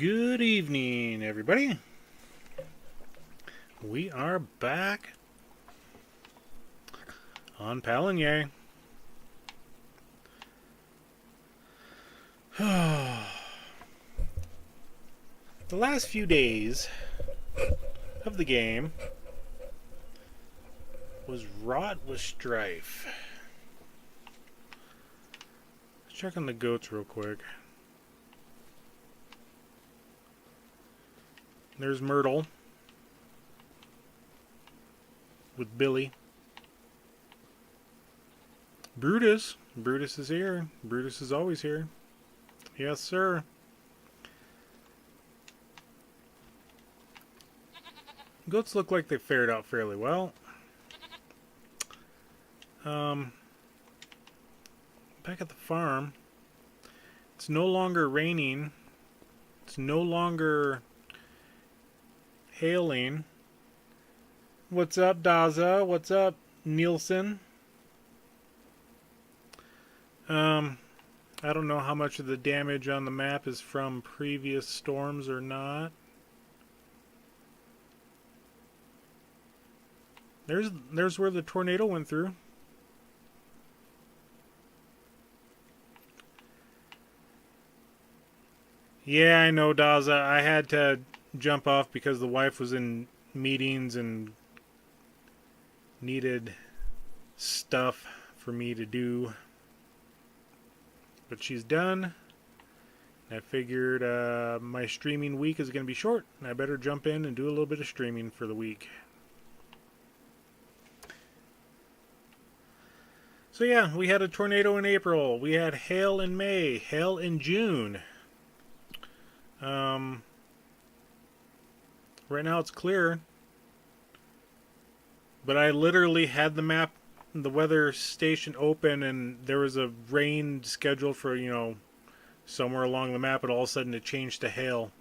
Good evening, everybody. We are back on Pallegney. The last few days of the game was wrought with strife. Let's check on the goats real quick. There's Myrtle with Billy. Brutus. Brutus is here. Brutus is always here. Yes, sir. Goats look like they fared out fairly well. Back at the farm, it's no longer raining. It's no longer hailing. What's up, Daza? What's up, Nielsen? I don't know how much of the damage on the map is from previous storms or not. There's where the tornado went through. Yeah, I know, Daza. I had to jump off because the wife was in meetings and needed stuff for me to do. But she's done. I figured my streaming week is going to be short, and I better jump in and do a little bit of streaming for the week. So yeah, we had a tornado in April. We had hail in May, hail in June. Right now it's clear, but I literally had the map, the weather station open, and there was a rain scheduled for, somewhere along the map, and all of a sudden it changed to hail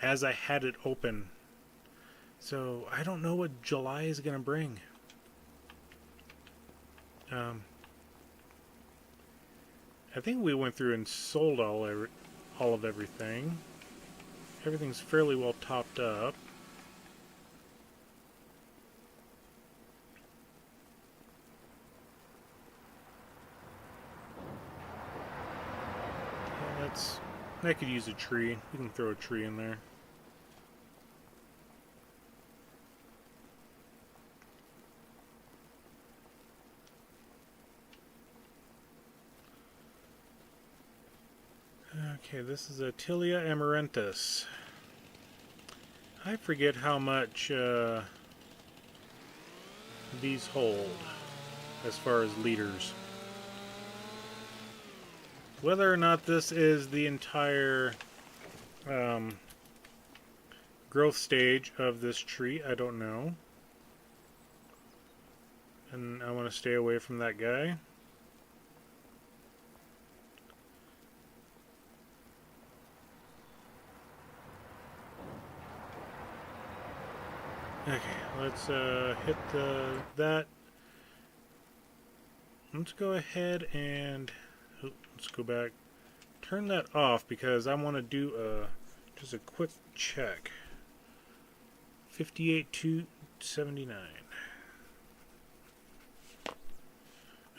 as I had it open. So I don't know what July is going to bring. I think we went through and sold all of everything. Everything's fairly well topped up. I could use a tree. We can throw a tree in there. Okay, this is Atilia amaranthus. I forget how much these hold as far as liters. Whether or not this is the entire growth stage of this tree, I don't know. And I want to stay away from that guy. Okay, let's hit that. Let's go ahead and let's go back. Turn that off because I want to do just a quick check. 58,279.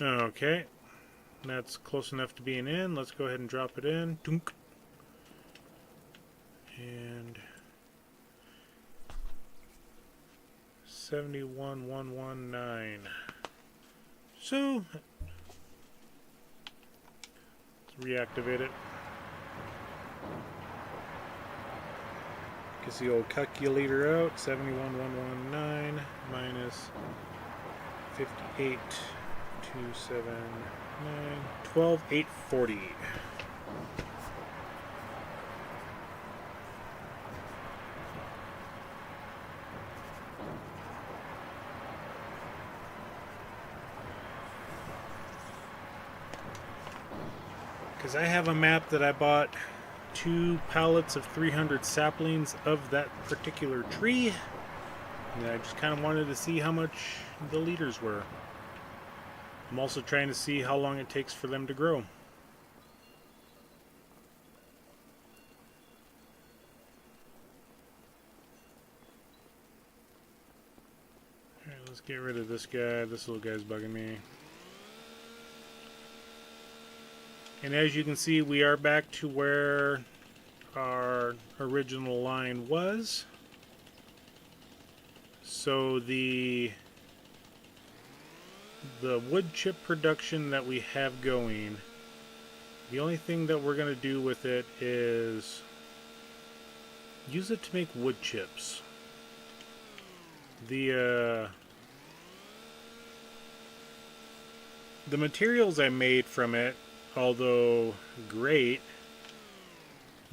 Okay, that's close enough to being in. Let's go ahead and drop it in. Dunk. And 71,119. So let's reactivate it. Gets the old calculator out. 71,119 minus 58,279. 12,840. Because I have a map that I bought 2 pallets of 300 saplings of that particular tree, and I just kind of wanted to see how much the liters were. I'm also trying to see how long it takes for them to grow. Get rid of this guy. This little guy's bugging me. And as you can see, we are back to where our original line was. So the wood chip production that we have going, the only thing that we're going to do with it is use it to make wood chips. The materials I made from it, although great,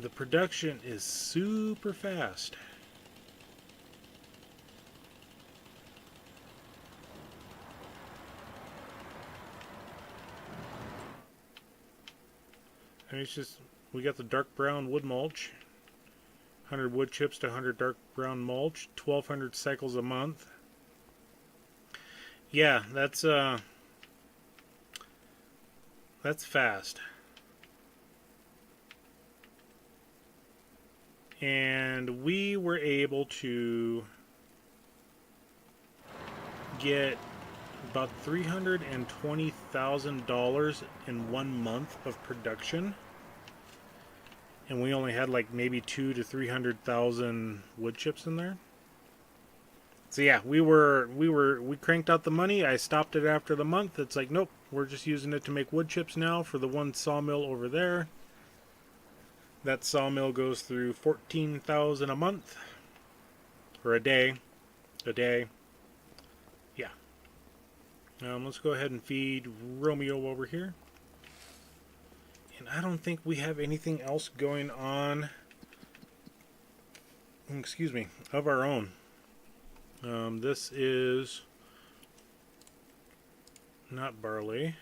the production is super fast. And it's just, we got the dark brown wood mulch, 100 wood chips to 100 dark brown mulch, 1,200 cycles a month. Yeah, that's fast. And we were able to get about $320,000 in 1 month of production, and we only had like maybe 200,000 to 300,000 wood chips in there. So yeah, we cranked out the money. I stopped it after the month. It's like, nope, we're just using it to make wood chips now for the one sawmill over there. That sawmill goes through 14,000 a month, or a day. Yeah. Let's go ahead and feed Romeo over here. And I don't think we have anything else going on, excuse me, of our own. This is not barley,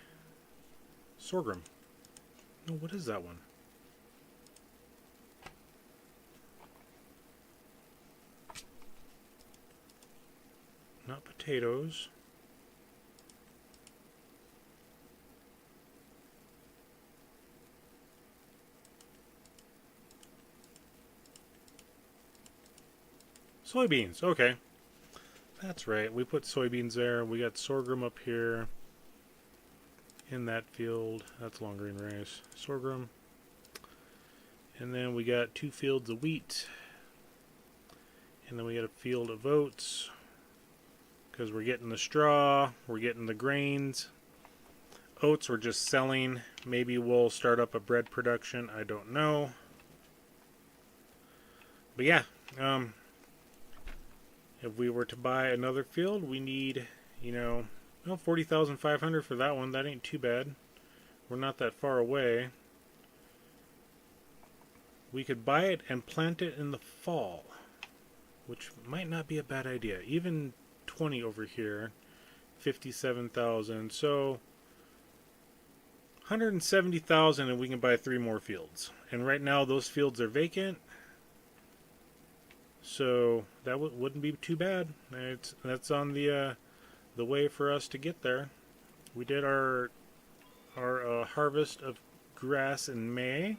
sorghum. No, what is that one? Not potatoes. Soybeans, okay. That's right, we put soybeans there. We got sorghum up here in that field. That's long grain rice. Sorghum. And then we got 2 fields of wheat. And then we got a field of oats. Because we're getting the straw, we're getting the grains. Oats we're just selling. Maybe we'll start up a bread production, I don't know. But yeah, if we were to buy another field, we need, well, 40,500 for that one. That ain't too bad. We're not that far away. We could buy it and plant it in the fall, which might not be a bad idea. Even 20 over here, 57,000. So 170,000, and we can buy 3 more fields. And right now those fields are vacant. So that wouldn't be too bad. That's on the way for us to get there. We did our harvest of grass in May.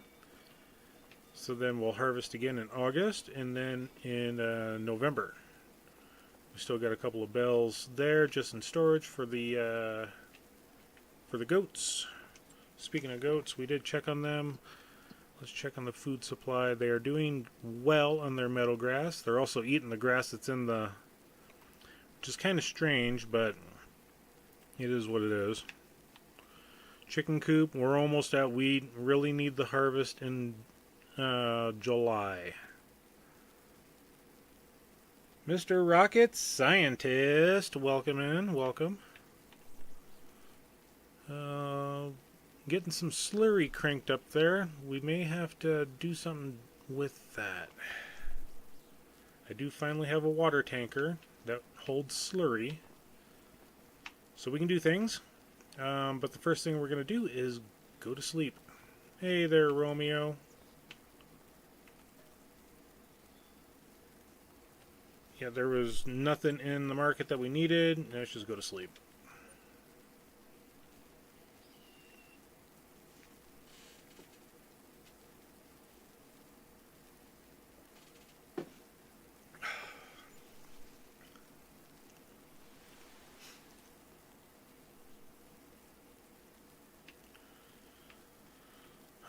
So then we'll harvest again in August, and then in November. We still got a couple of bales there just in storage for the goats. Speaking of goats, we did check on them. Let's check on the food supply. They are doing well on their meadow grass. They're also eating the grass that's in the, which is kind of strange, but it is what it is. Chicken coop, we're almost out. We really need the harvest in July. Mr. Rocket Scientist, welcome in, welcome. Getting some slurry cranked up there. We may have to do something with that. I do finally have a water tanker that holds slurry, so we can do things. But the first thing we're going to do is go to sleep. Hey there, Romeo. Yeah, there was nothing in the market that we needed. Let's just go to sleep.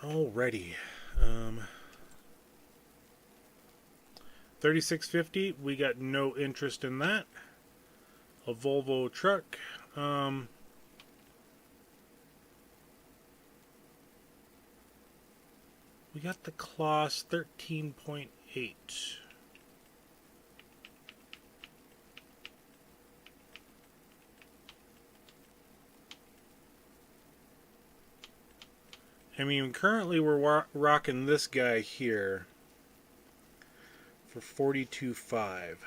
Alrighty. 3650, we got no interest in that. A Volvo truck. We got the Kloss 13.8. I mean, currently we're rocking this guy here for 42.5.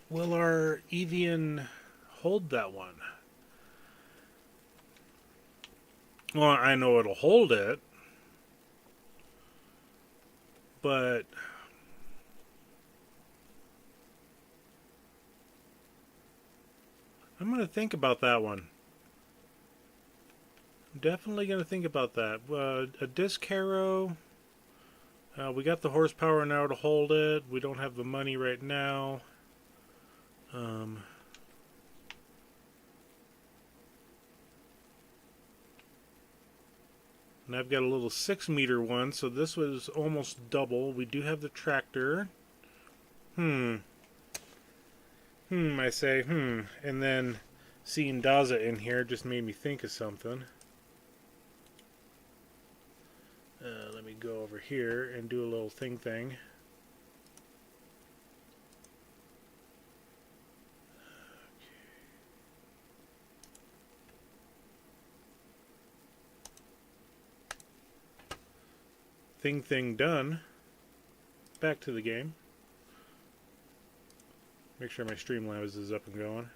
Will our Evian hold that one? Well, I know it'll hold it, but I'm going to think about that one. Definitely going to think about that. A disc harrow. We got the horsepower now to hold it. We don't have the money right now. And I've got a little 6-meter one, so this was almost double. We do have the tractor. I say, And then seeing Daza in here just made me think of something. Let me go over here and do a little thing. Thing done. Back to the game. Make sure my Streamlabs is up and going.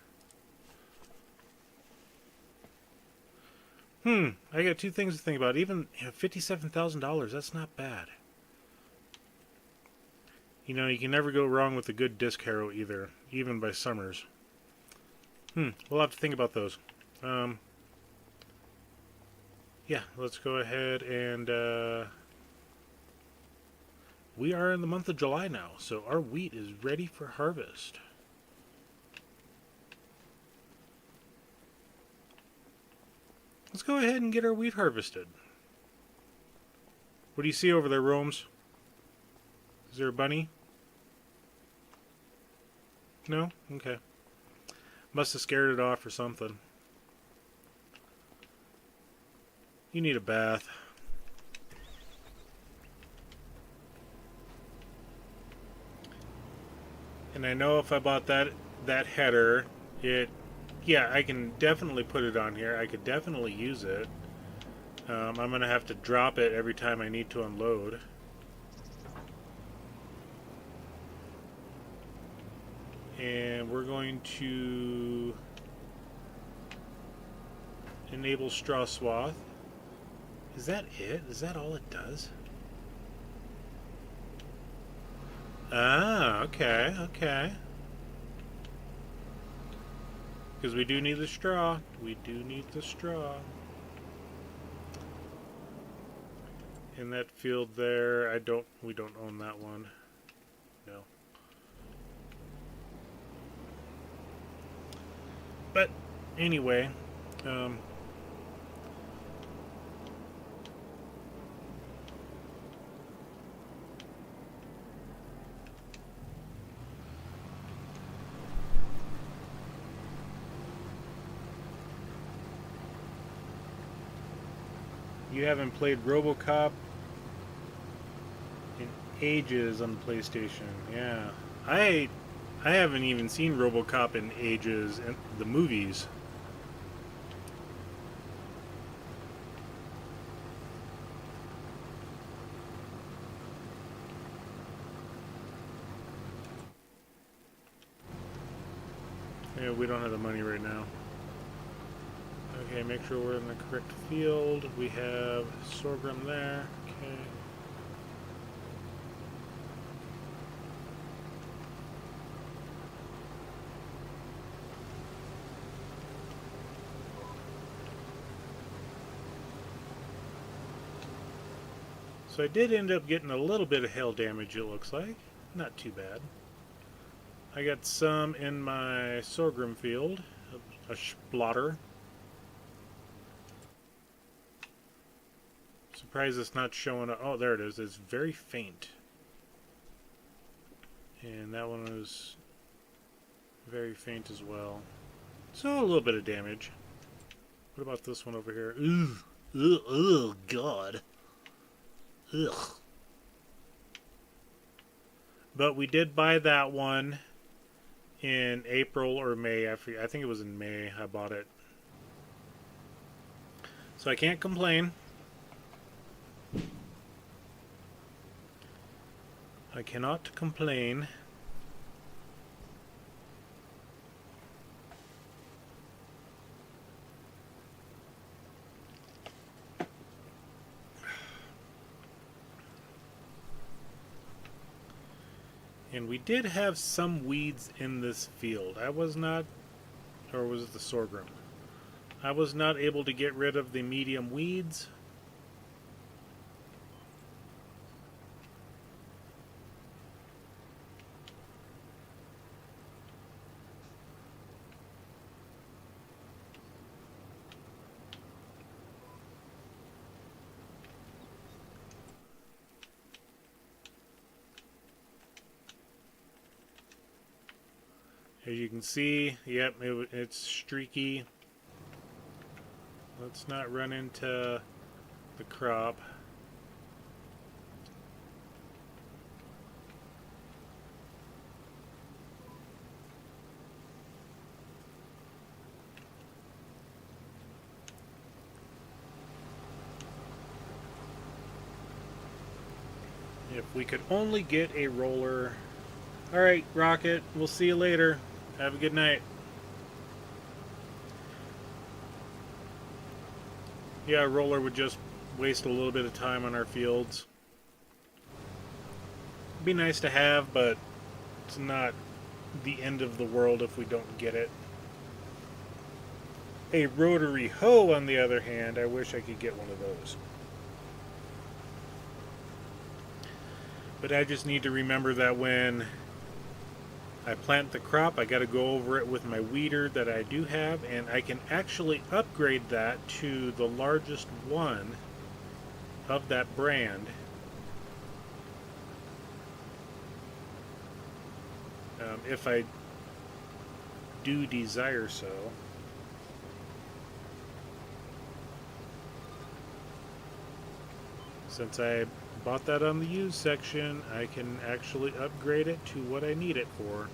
I got two things to think about. Even $57,000, that's not bad. You know, you can never go wrong with a good disc harrow either, even by Summers. We'll have to think about those. Yeah, let's go ahead and we are in the month of July now, so our wheat is ready for harvest. Let's go ahead and get our wheat harvested. What do you see over there, Romes? Is there a bunny? No? Okay. Must have scared it off or something. You need a bath. And I know if I bought that header, yeah, I can definitely put it on here. I could definitely use it. I'm going to have to drop it every time I need to unload. And we're going to enable straw swath. Is that it? Is that all it does? Ah, okay. Because we do need the straw. We do need the straw. In that field there, we don't own that one. No. But anyway, you haven't played RoboCop in ages on the PlayStation. Yeah, I haven't even seen RoboCop in ages in the movies. Yeah, we don't have the money right now. Okay, make sure we're in the correct field. We have sorghum there. Okay. So I did end up getting a little bit of hail damage, it looks like. Not too bad. I got some in my sorghum field, a splotter. Surprised it's not showing up. Oh, there it is. It's very faint. And that one was very faint as well. So a little bit of damage. What about this one over here? Ugh. Ugh. Ugh. God. Ugh. But we did buy that one in April or May. I think it was in May I bought it. So I can't complain. I cannot complain. And we did have some weeds in this field. I was not, or was it the sorghum? I was not able to get rid of the medium weeds. As you can see, yep, it's streaky. Let's not run into the crop. If we could only get a roller. Alright, Rocket, we'll see you later. Have a good night. Yeah, a roller would just waste a little bit of time on our fields. Be nice to have, but it's not the end of the world if we don't get it. A rotary hoe, on the other hand, I wish I could get one of those. But I just need to remember that when I plant the crop, I got to go over it with my weeder that I do have, and I can actually upgrade that to the largest one of that brand. If I do desire so. Since I bought that on the used section, I can actually upgrade it to what I need it for.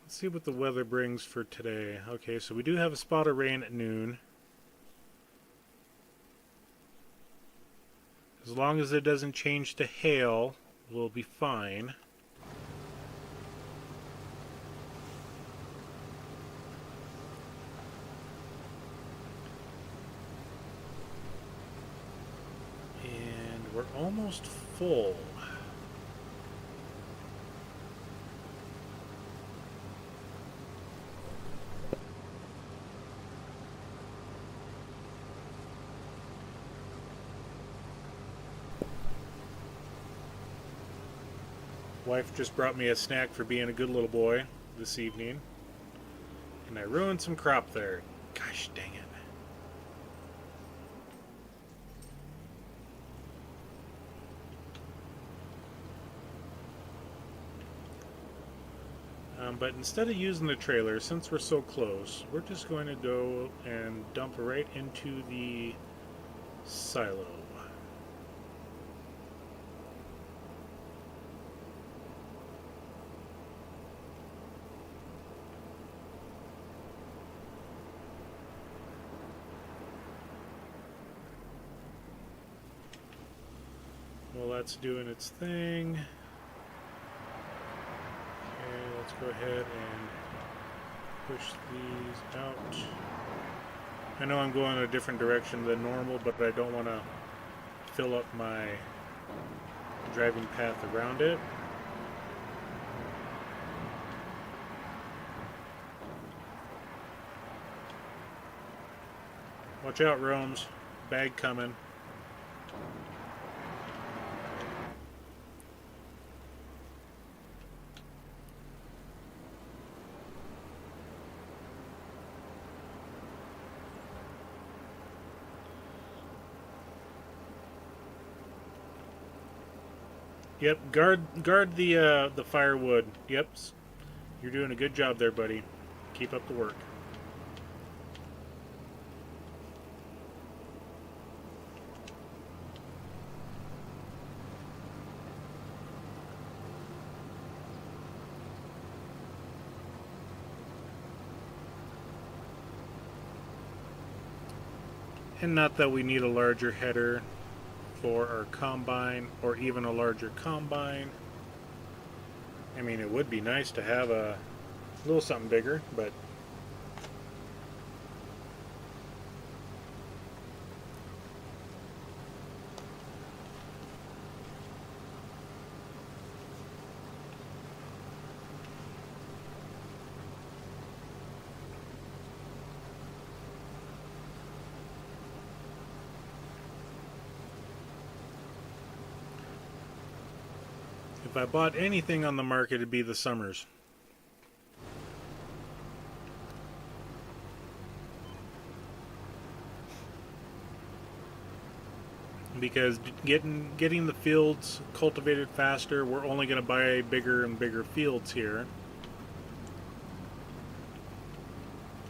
Let's see what the weather brings for today. Okay, so we do have a spot of rain at noon. As long as it doesn't change to hail, we'll be fine. And we're almost full. Wife just brought me a snack for being a good little boy this evening. And I ruined some crop there. Gosh dang it. But instead of using the trailer, since we're so close, we're just going to go and dump right into the silo. Well, that's doing its thing. Okay, let's go ahead and push these out. I know I'm going a different direction than normal, but I don't want to fill up my driving path around it. Watch out, Rome's. Bag coming. Yep, guard the firewood. Yep, you're doing a good job there, buddy. Keep up the work. And not that we need a larger header for our combine, or even a larger combine. I mean, it would be nice to have a little something bigger, but if I bought anything on the market, it'd be the Summers. Because getting the fields cultivated faster, we're only going to buy bigger and bigger fields here.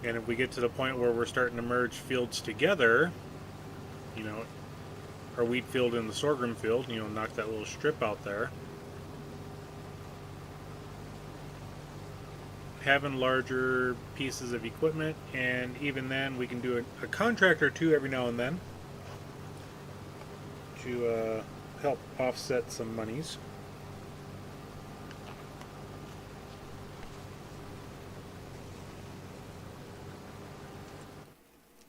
And if we get to the point where we're starting to merge fields together, you know, our wheat field and the sorghum field, you know, knock that little strip out there. Having larger pieces of equipment, and even then we can do a contract or two every now and then to help offset some monies.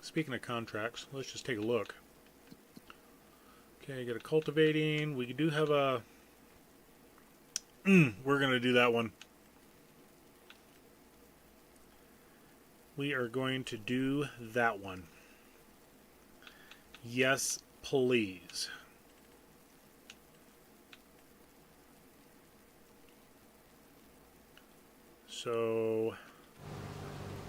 Speaking of contracts, let's just take a look. Okay, got a cultivating. We do have a... we're going to do that one. We are going to do that one. Yes, please. So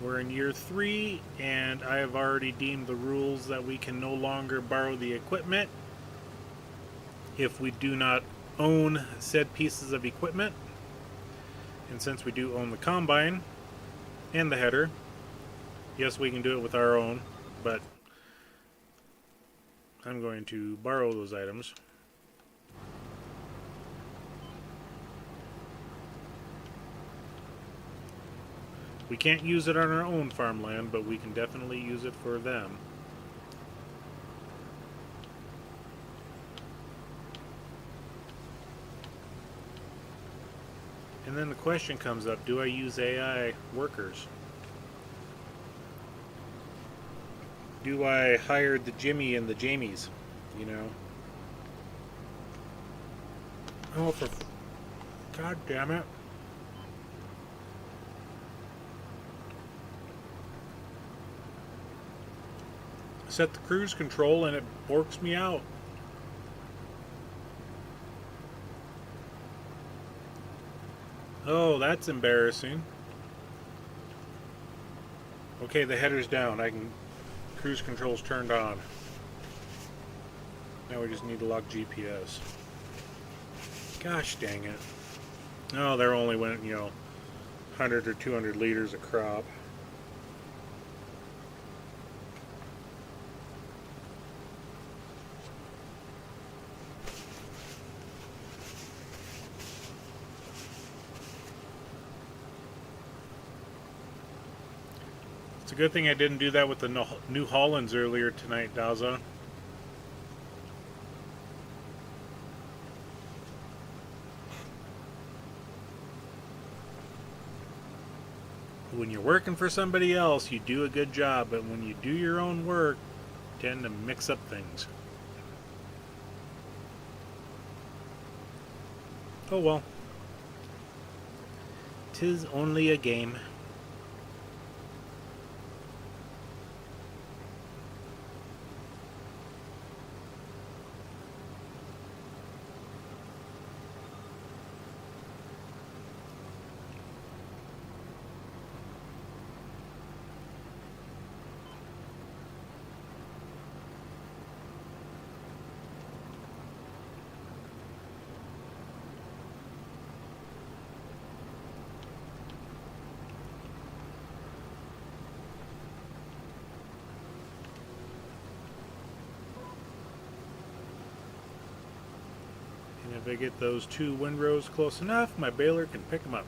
we're in year 3, and I have already deemed the rules that we can no longer borrow the equipment if we do not own said pieces of equipment. And since we do own the combine and the header, yes, we can do it with our own, but I'm going to borrow those items. We can't use it on our own farmland, but we can definitely use it for them. And then the question comes up, do I use AI workers? Do I hire the Jimmy and the Jamies, you know? Oh, for... God damn it. Set the cruise control and it borks me out. Oh, that's embarrassing. Okay, the header's down. Cruise control's turned on. Now we just need to lock GPS. Gosh dang it. Oh, there only went, 100 or 200 liters of crop. It's a good thing I didn't do that with the New Hollands earlier tonight, Daza. when you're working for somebody else, you do a good job, but when you do your own work, you tend to mix up things. Oh well. 'Tis only a game. And if I get those two windrows close enough, my baler can pick them up.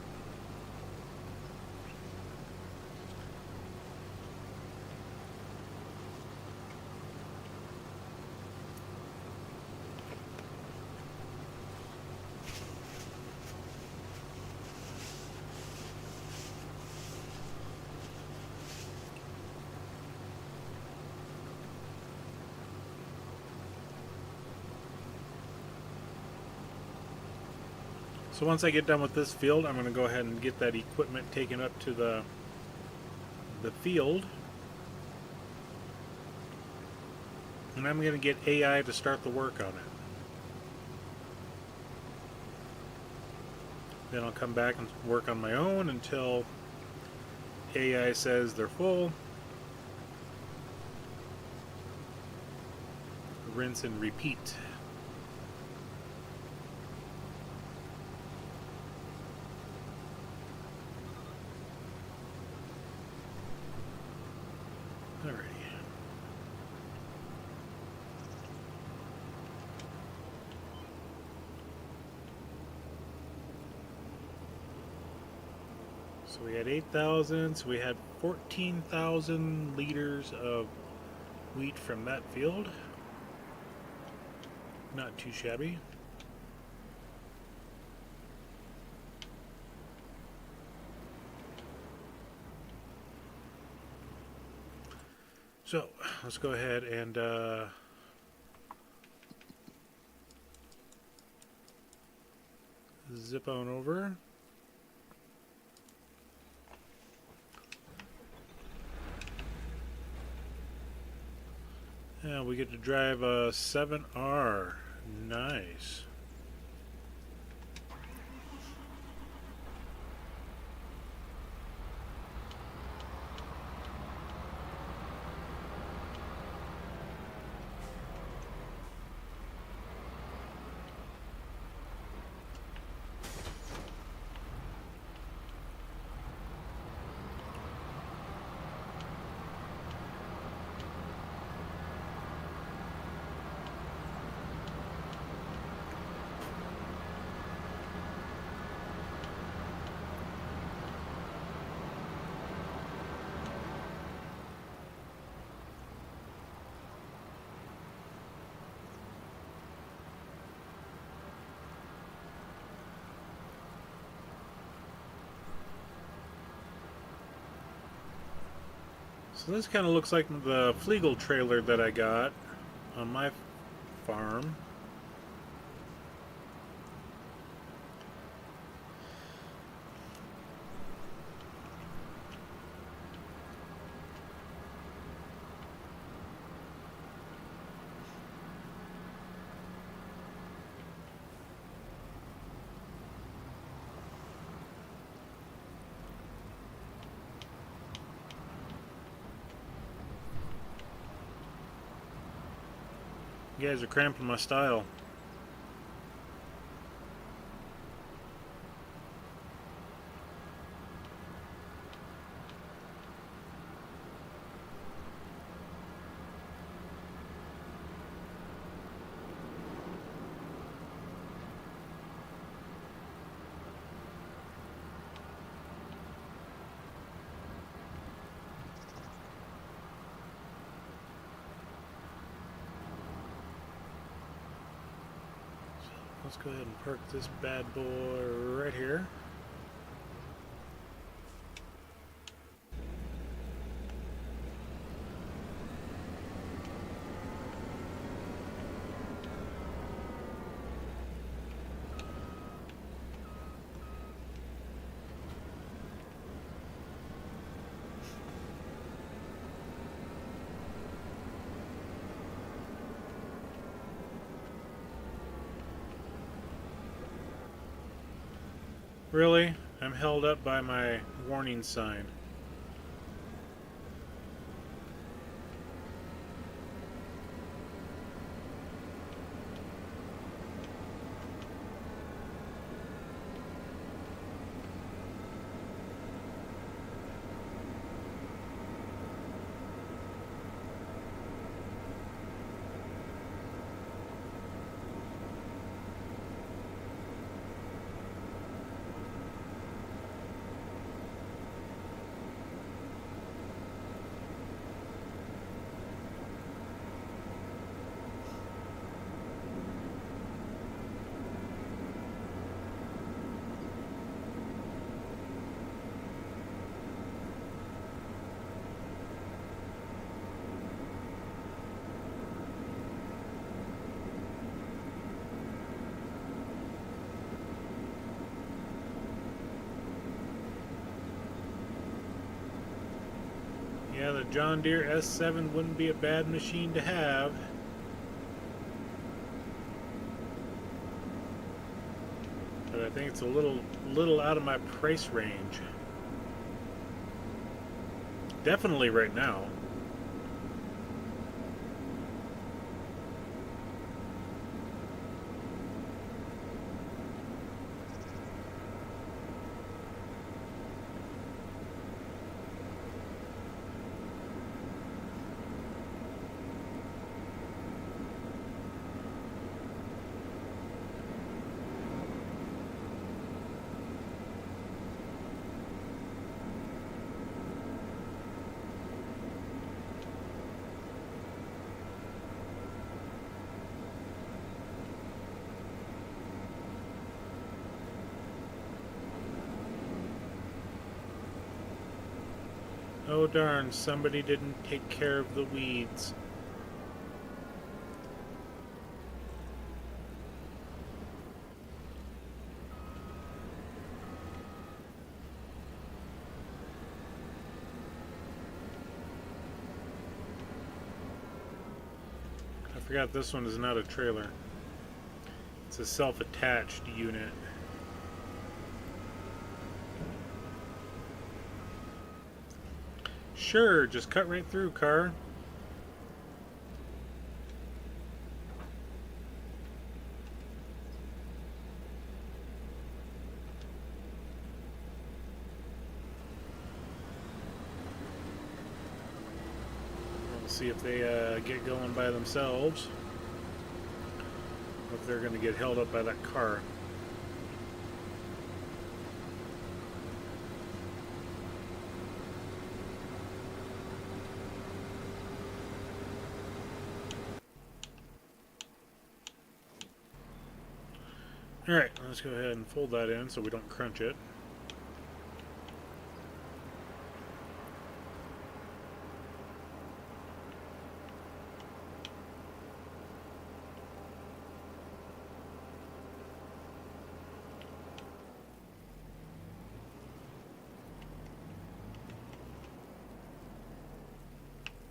So once I get done with this field, I'm going to go ahead and get that equipment taken up to the field. And I'm going to get AI to start the work on it. Then I'll come back and work on my own until AI says they're full. Rinse and repeat. Alrighty. So we had 8,000, so we had 14,000 liters of wheat from that field. Not too shabby. So let's go ahead and zip on over. Yeah, we get to drive a 7R. Nice. So this kind of looks like the Flegel trailer that I got on my farm. You guys are cramping my style. Let's go ahead and park this bad boy right here. Really? I'm held up by my warning sign. Yeah, the John Deere S7 wouldn't be a bad machine to have. But I think it's a little out of my price range. Definitely right now. Oh darn, somebody didn't take care of the weeds. I forgot this one is not a trailer. It's a self-attached unit. Sure, just cut right through, car. We'll see if they get going by themselves, or if they're going to get held up by that car. Alright, let's go ahead and fold that in so we don't crunch it.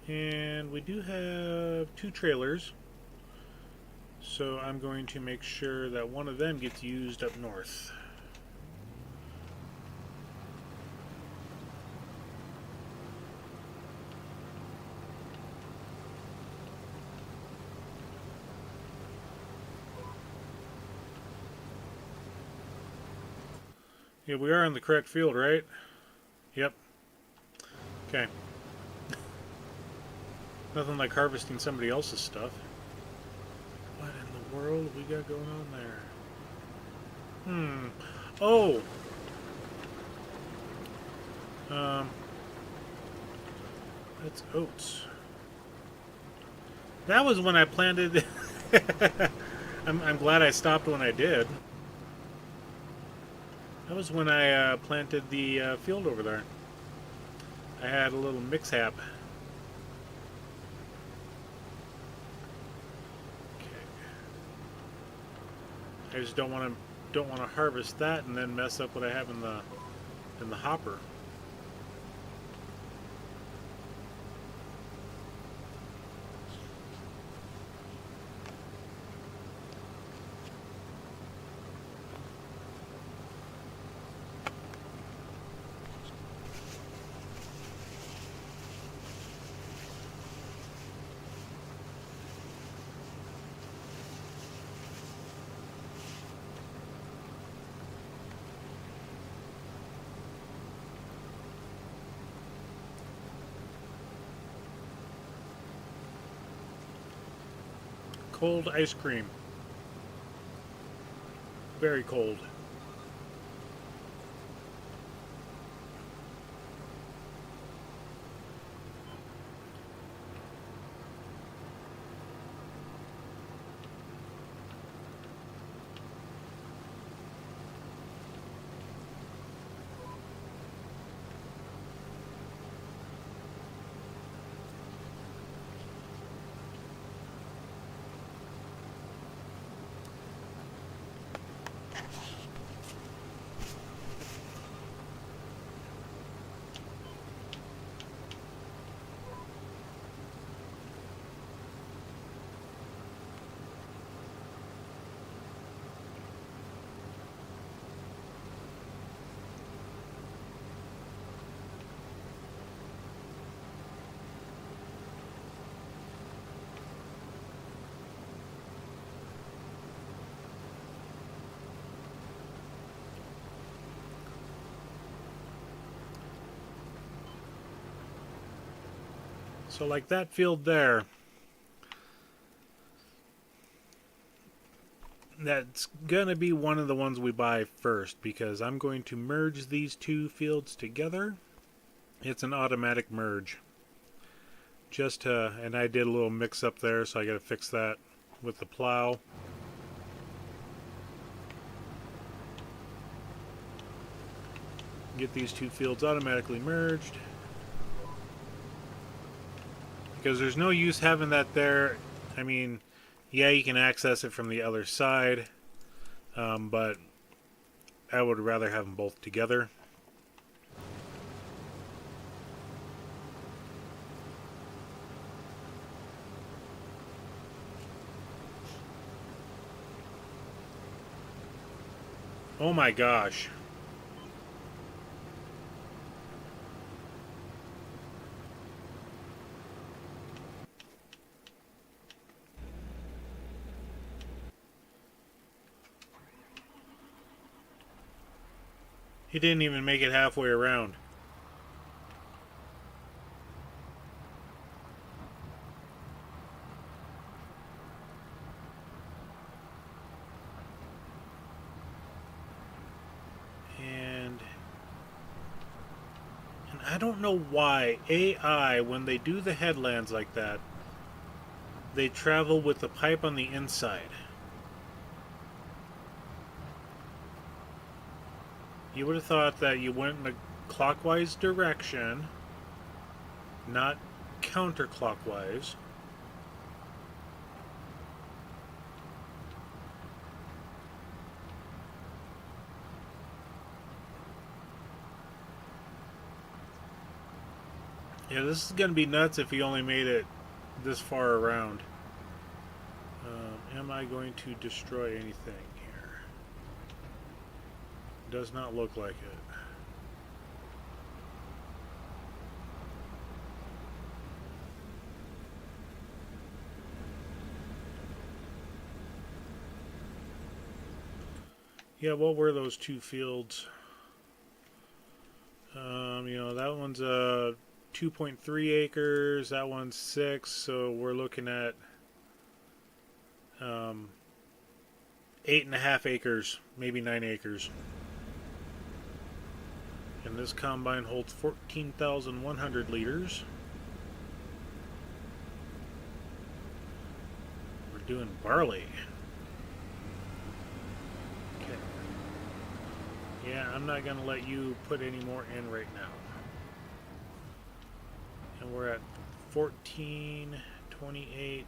And we do have 2 trailers, so I'm going to make sure that one of them gets used up north. Yeah, we are in the correct field, right? Yep. Okay. Nothing like harvesting somebody else's stuff. What in the world have we got going on there? Oh! That's oats. That was when I planted... I'm glad I stopped when I did. That was when I planted the field over there. I had a little mix-hap. I just don't want to harvest that and then mess up what I have in the hopper. Cold ice cream. Very cold. So like that field there, that's going to be one of the ones we buy first because I'm going to merge these two fields together. It's an automatic merge. And I did a little mix up there, so I got to fix that with the plow. Get these two fields automatically merged. Because there's no use having that there. I mean, yeah, you can access it from the other side, but I would rather have them both together. Oh my gosh. He didn't even make it halfway around. And I don't know why AI, when they do the headlands like that, they travel with the pipe on the inside. You would have thought that you went in a clockwise direction, not counterclockwise. Yeah, this is going to be nuts if he only made it this far around. Am I going to destroy anything here? Does not look like it. Yeah, what were those two fields? That one's 2.3 acres, that one's 6, so we're looking at 8.5 acres, maybe 9 acres. And this combine holds 14,100 liters. We're doing barley. Okay. Yeah, I'm not going to let you put any more in right now. And we're at 14.28.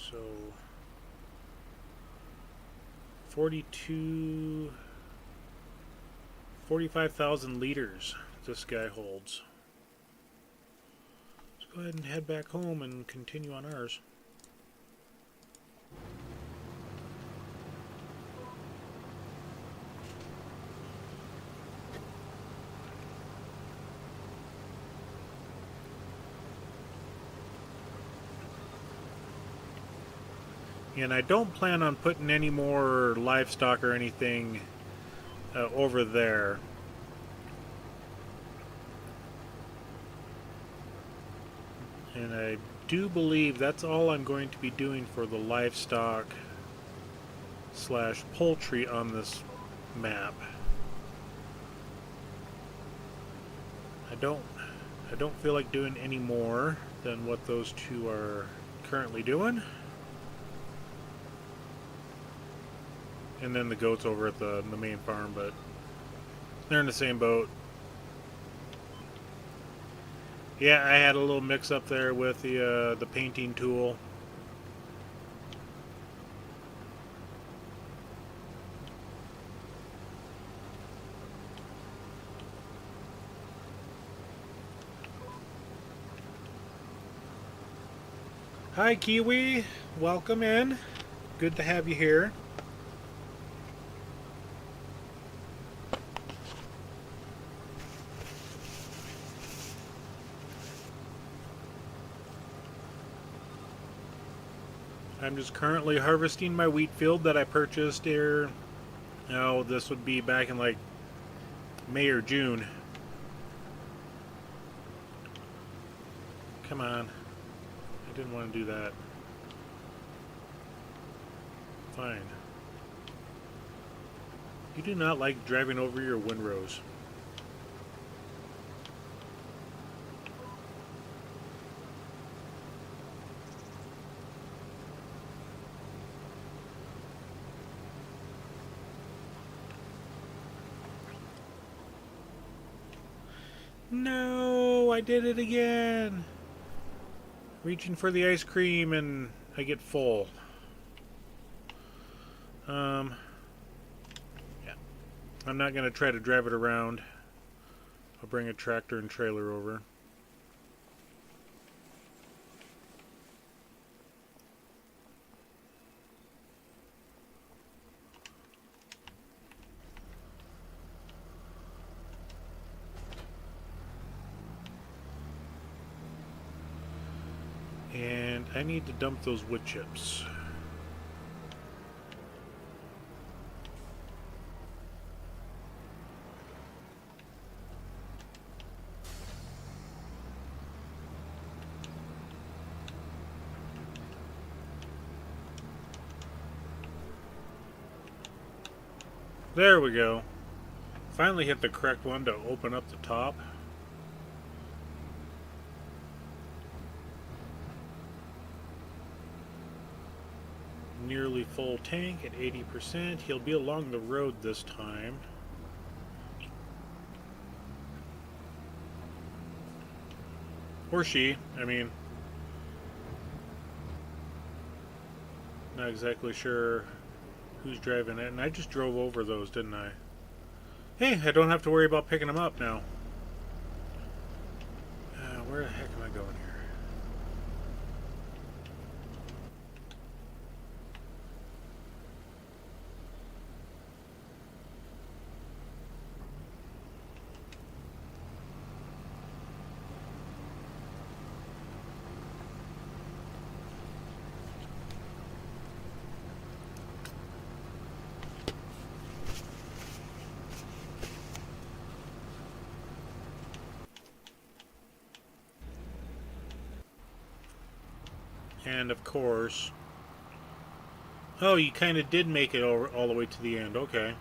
So 45,000 liters this guy holds. Let's go ahead and head back home and continue on ours. And I don't plan on putting any more livestock or anything over there. And I do believe that's all I'm going to be doing for the livestock slash poultry on this map. I don't feel like doing any more than what those two are currently doing. And then the goats over at the main farm, but they're in the same boat. Yeah, I had a little mix up there with the painting tool. Hi Kiwi, welcome in. Good to have you here. I'm just currently harvesting my wheat field that I purchased here. Oh, this would be back in like May or June. Come on. I didn't want to do that. Fine. You do not like driving over your windrows. No, I did it again. Reaching for the ice cream and I get full. Yeah. I'm not going to try to drive it around. I'll bring a tractor and trailer over. And I need to dump those wood chips. There we go. Finally hit the correct one to open up the top. Nearly full tank at 80%. He'll be along the road this time. Or she, I mean. Not exactly sure who's driving it. And I just drove over those, didn't I? Hey, I don't have to worry about picking them up now. Where the heck am I going here? And of course... Oh, you kind of did make it all the way to the end. Okay.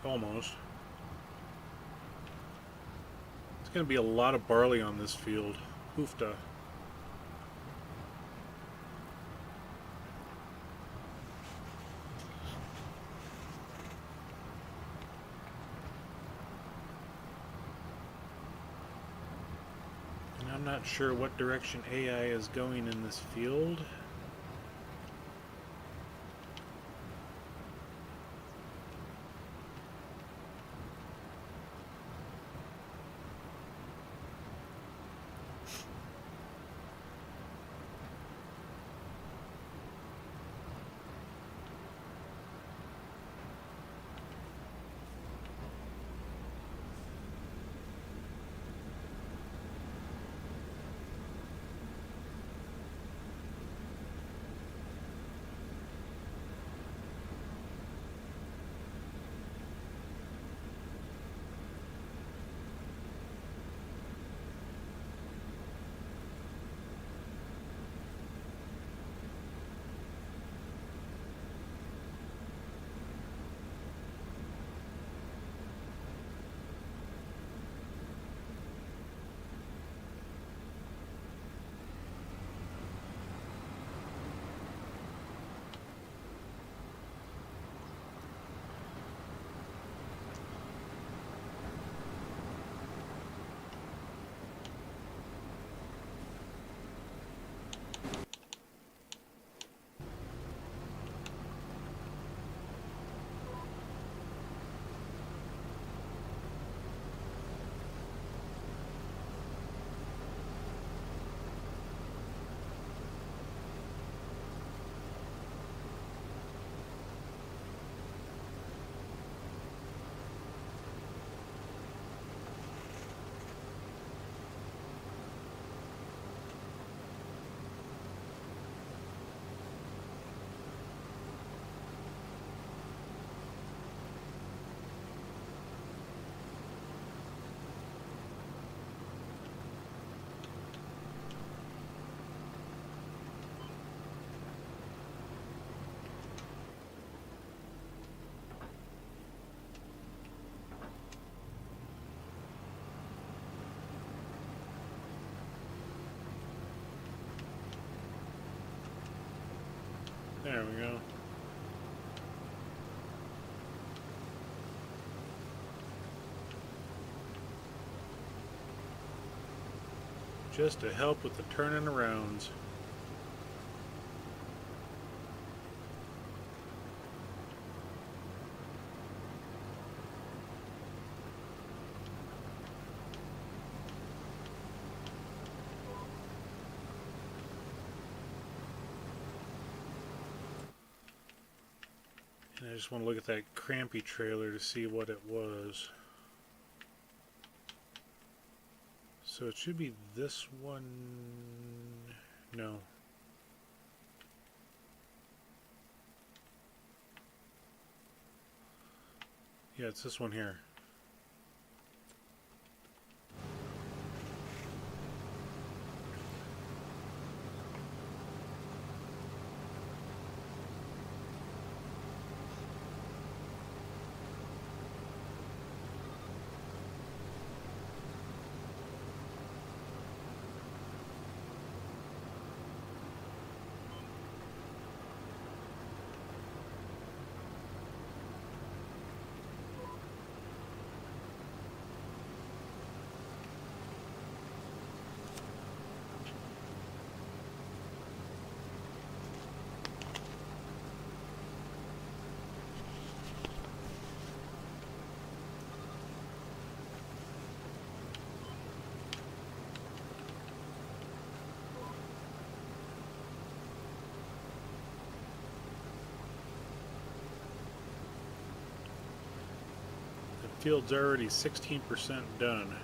Almost. It's going to be a lot of barley on this field. Hoofda. I'm not sure what direction AI is going in this field. There we go. Just to help with the turning arounds. And I just want to look at that crampy trailer to see what it was. So it should be this one. No. Yeah, it's this one here. The field's already 16% done.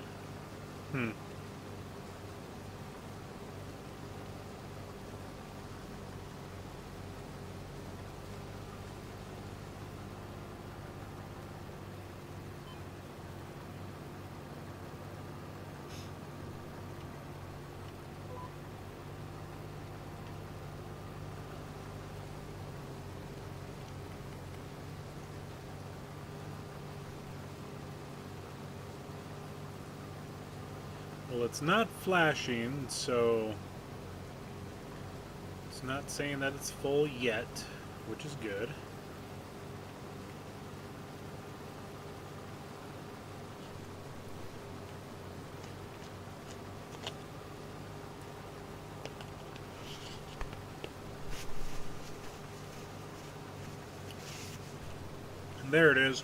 Well, it's not flashing, so it's not saying that it's full yet, which is good. And there it is.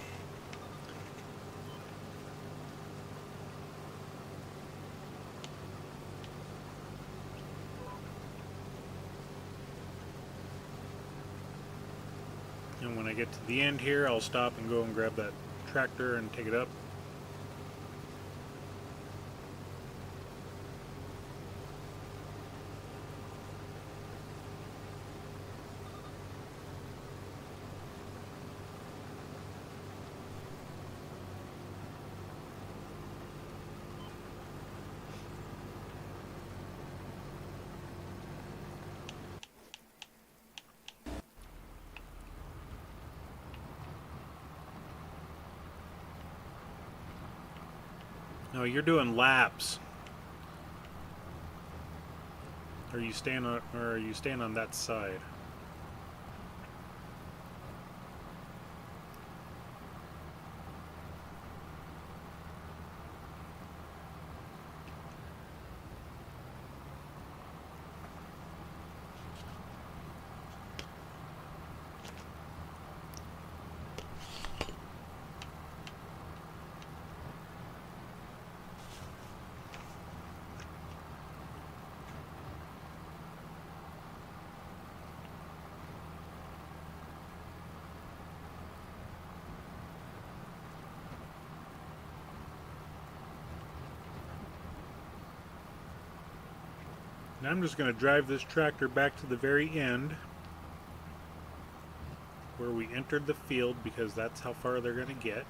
And when I get to the end here, I'll stop and go and grab that tractor and take it up. No, you're doing laps. Are you staying on that side? Now I'm just going to drive this tractor back to the very end where we entered the field, because that's how far they're going to get.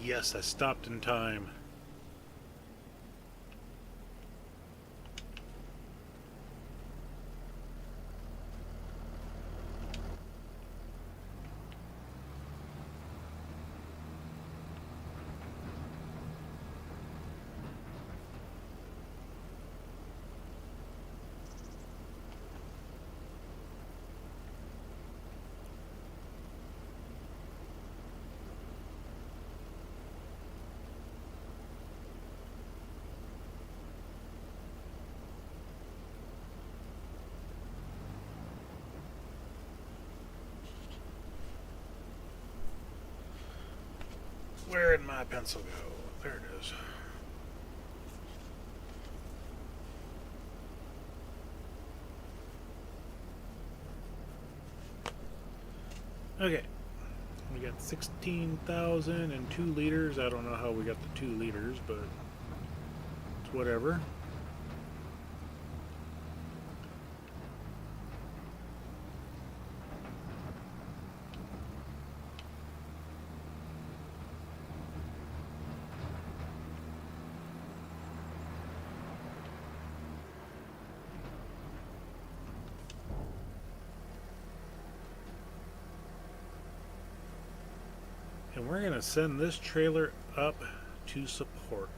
Yes, I stopped in time. Where did my pencil go? There it is. Okay. We got 16,002 liters. I don't know how we got the 2 liters, but it's whatever. And we're going to send this trailer up to support.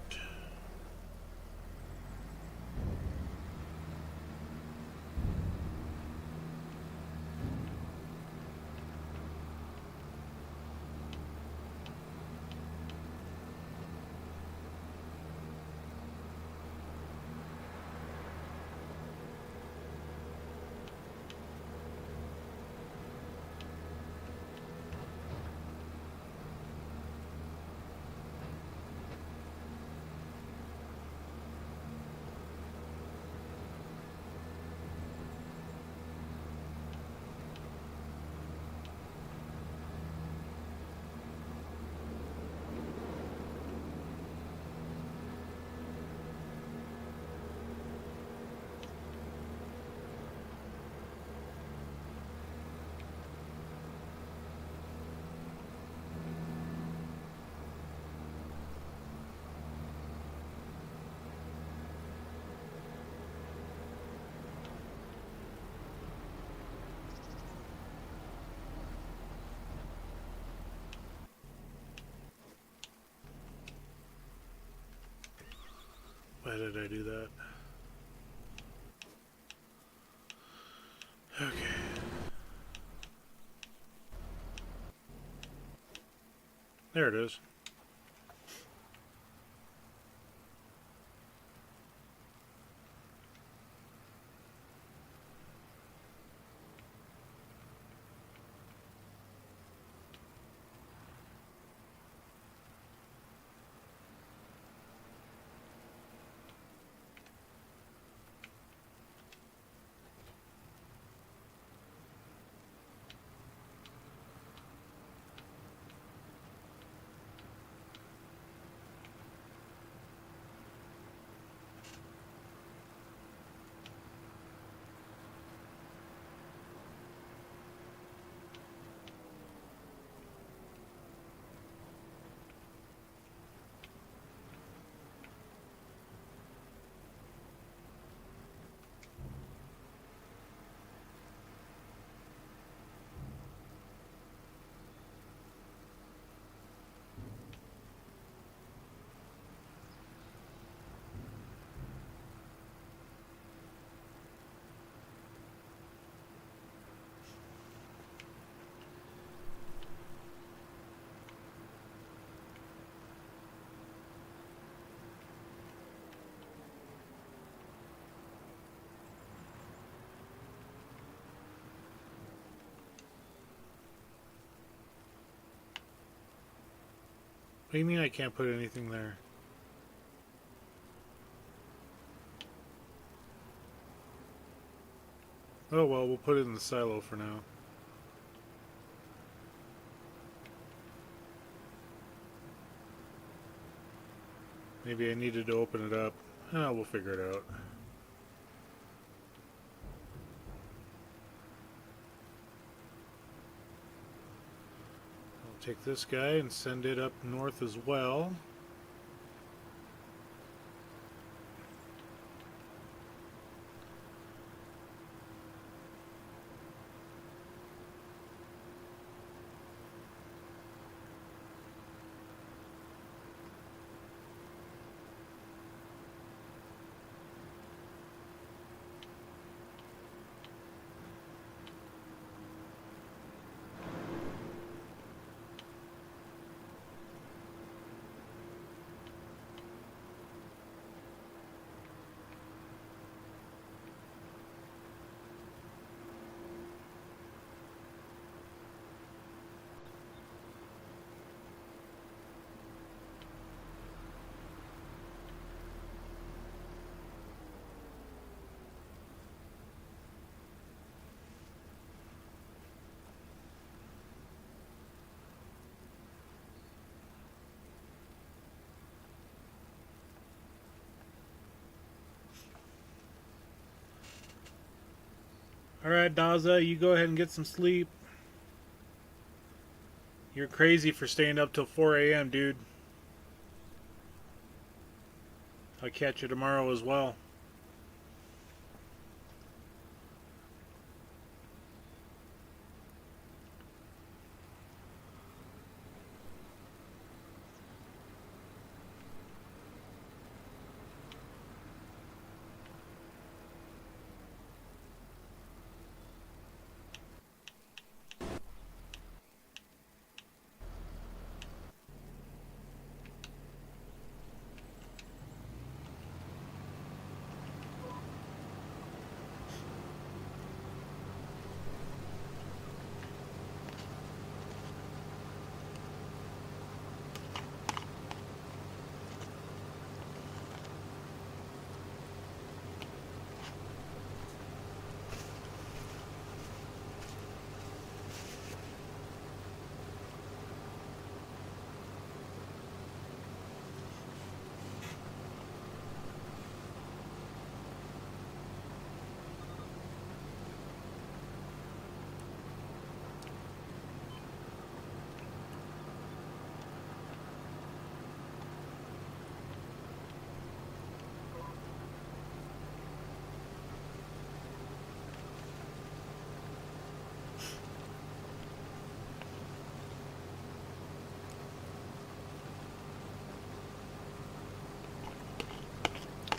Why did I do that? Okay. There it is. What do you mean I can't put anything there? Oh well, we'll put it in the silo for now. Maybe I needed to open it up. Oh, we'll figure it out. I'll take this guy and send it up north as well. Alright, Daza, you go ahead and get some sleep. You're crazy for staying up till 4 a.m., dude. I'll catch you tomorrow as well.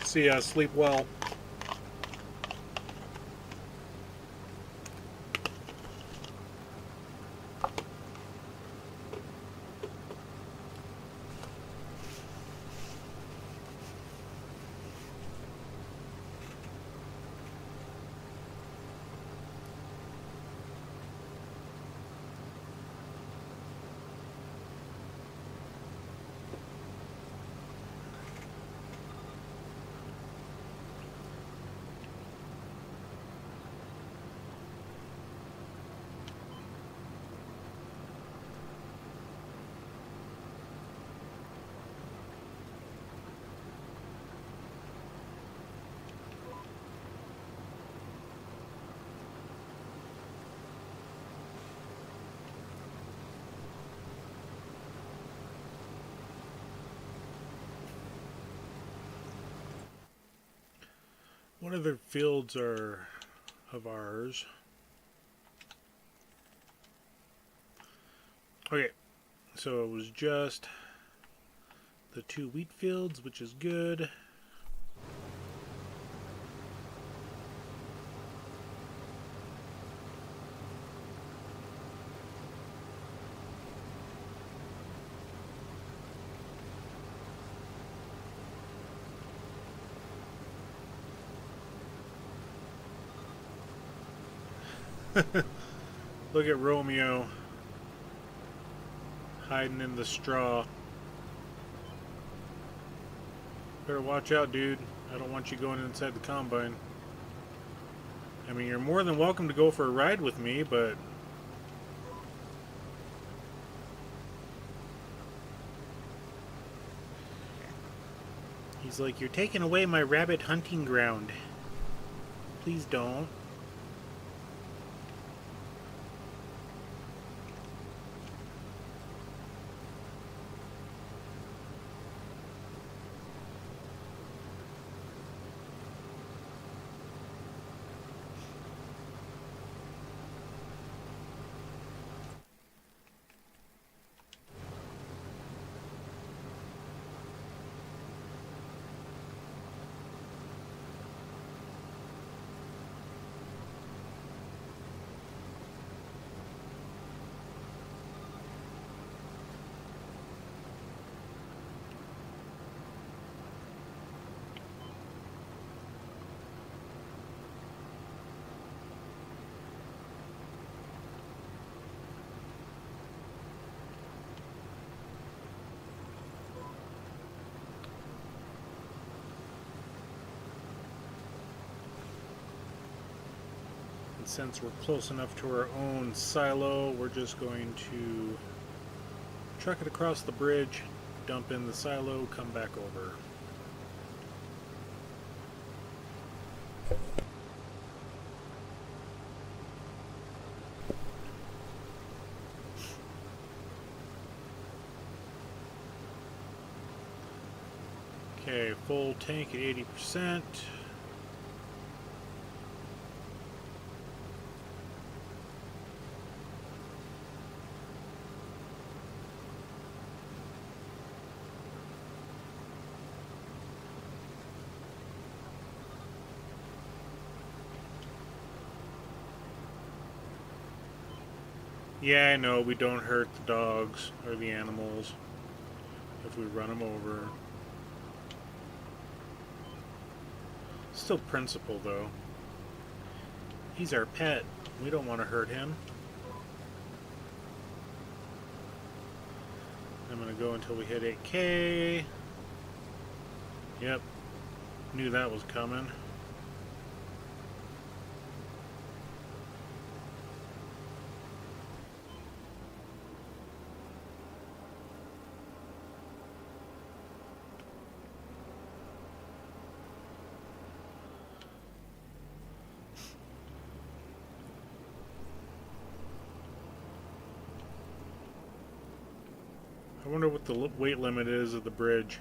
See ya, sleep well. What other fields are of ours? Okay, so it was just the 2 wheat fields, which is good. Look at Romeo hiding in the straw. Better watch out, dude. I don't want you going inside the combine. I mean, you're more than welcome to go for a ride with me, but he's like, you're taking away my rabbit hunting ground. Please don't. And since we're close enough to our own silo, we're just going to truck it across the bridge, dump in the silo, come back over. Okay, full tank at 80%. Yeah, I know, we don't hurt the dogs or the animals if we run them over. Still principle, though. He's our pet. We don't want to hurt him. I'm going to go until we hit 8K. Yep. Knew that was coming. I wonder what the weight limit is of the bridge.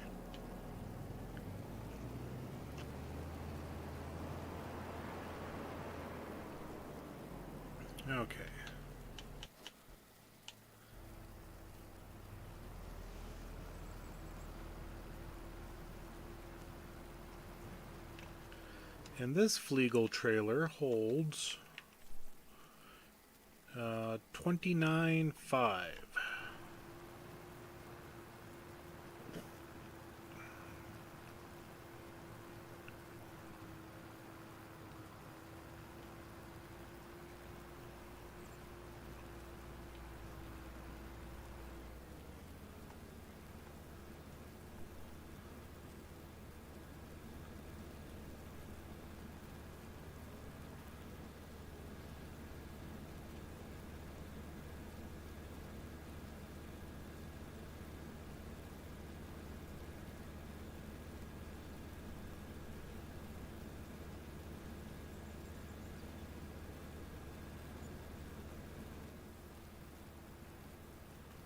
Okay. And this Flegel trailer holds 29.5.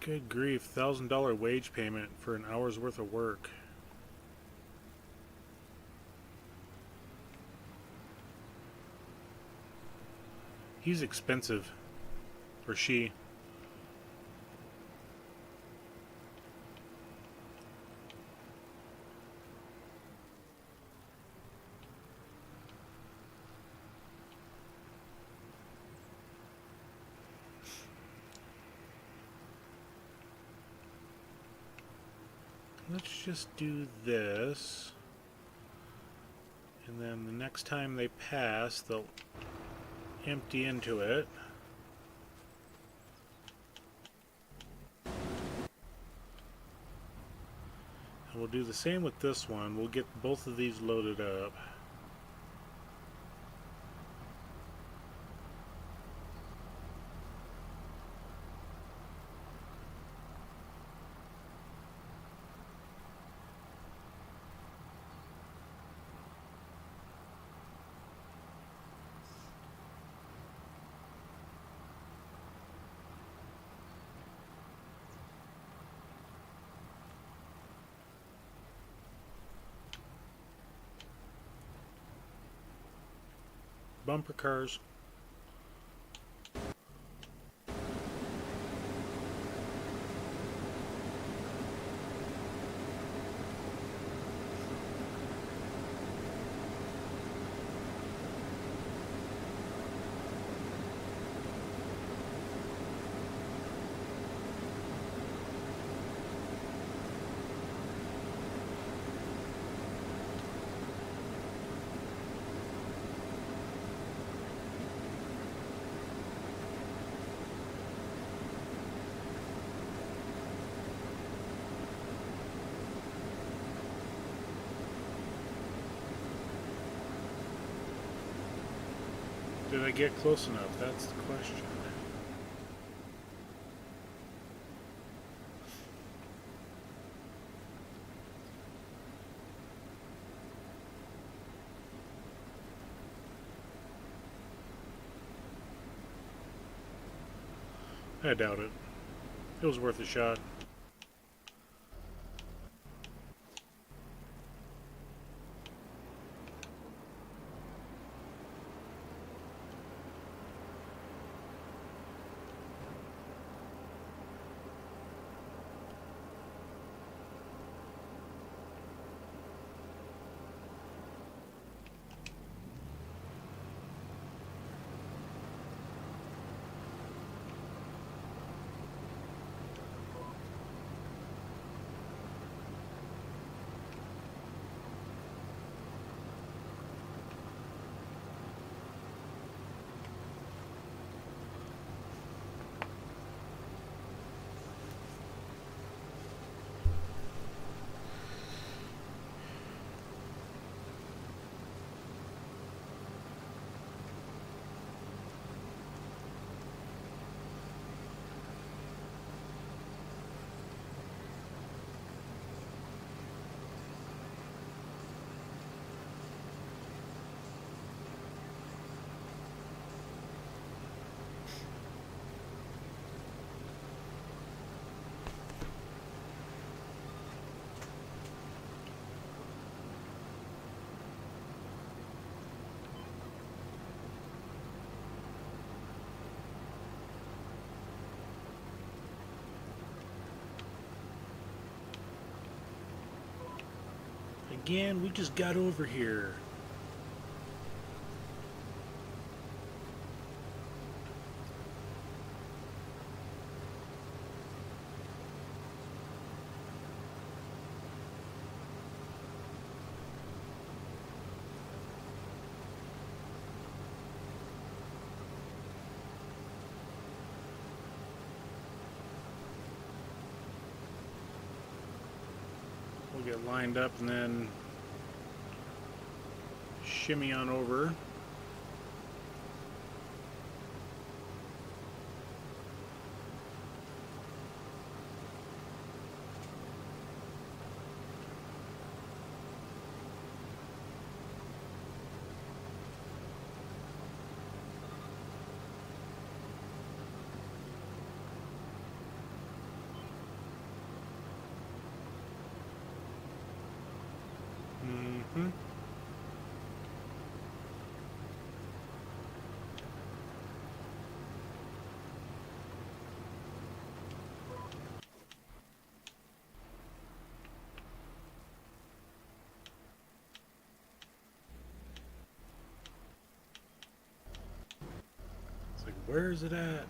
Good grief, $1,000 wage payment for an hour's worth of work. He's expensive. Or she. Let's just do this. And then the next time they pass, they'll empty into it. And we'll do the same with this one. We'll get both of these loaded up. Bumper cars. Did I get close enough? That's the question. I doubt it. It was worth a shot. Again, we just got over here. We'll get lined up and then shimmy on over. Mm-hmm. It's like, where is it at?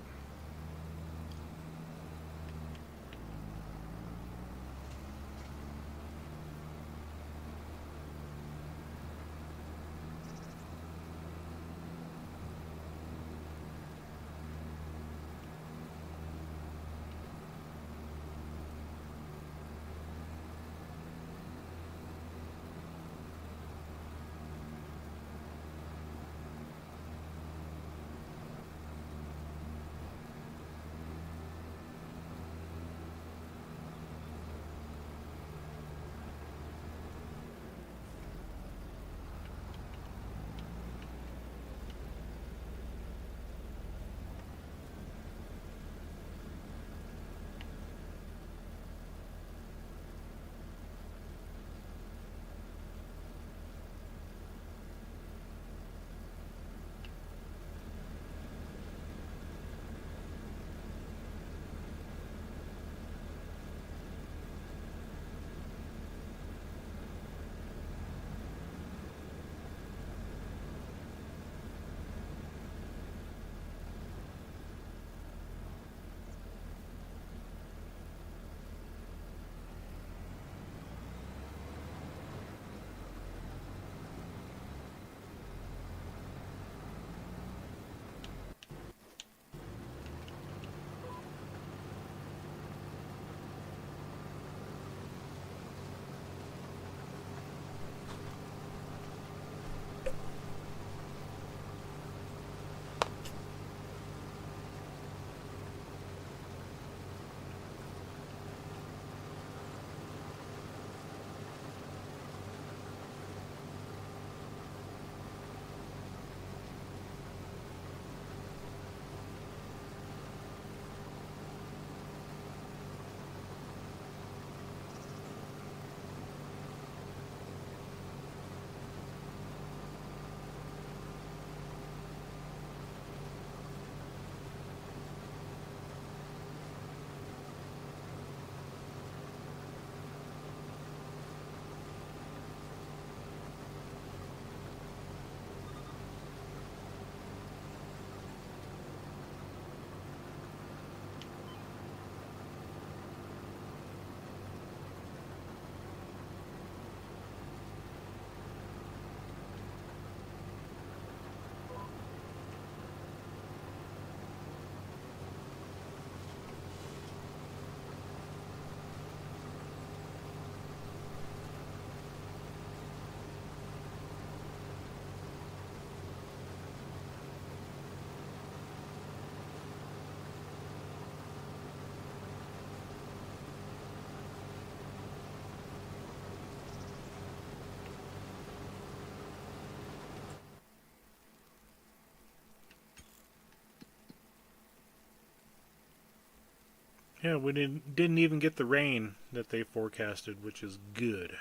Yeah, we didn't even get the rain that they forecasted, which is good.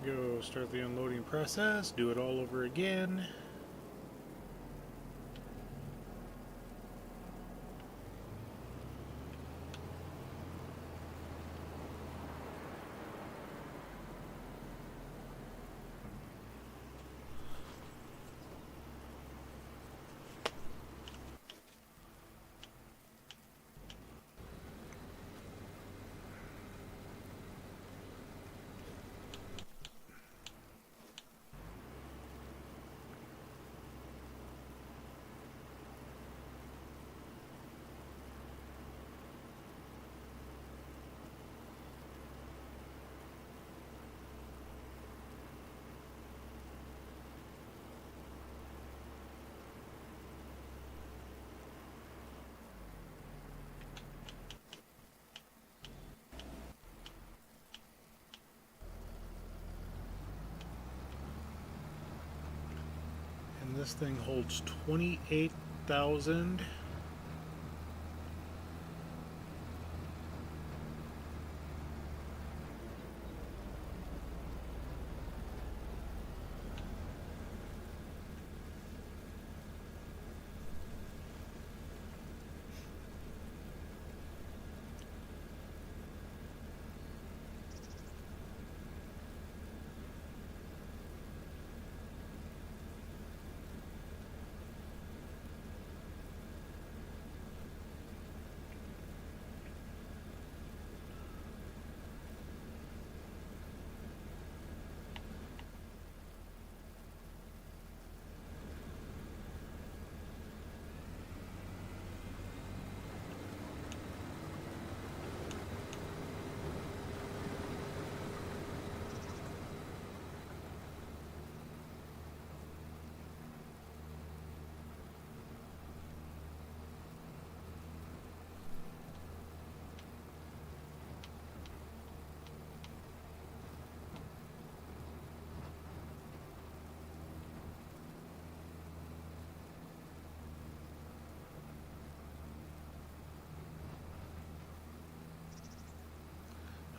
Go start the unloading process, do it all over again. And this thing holds 28,000.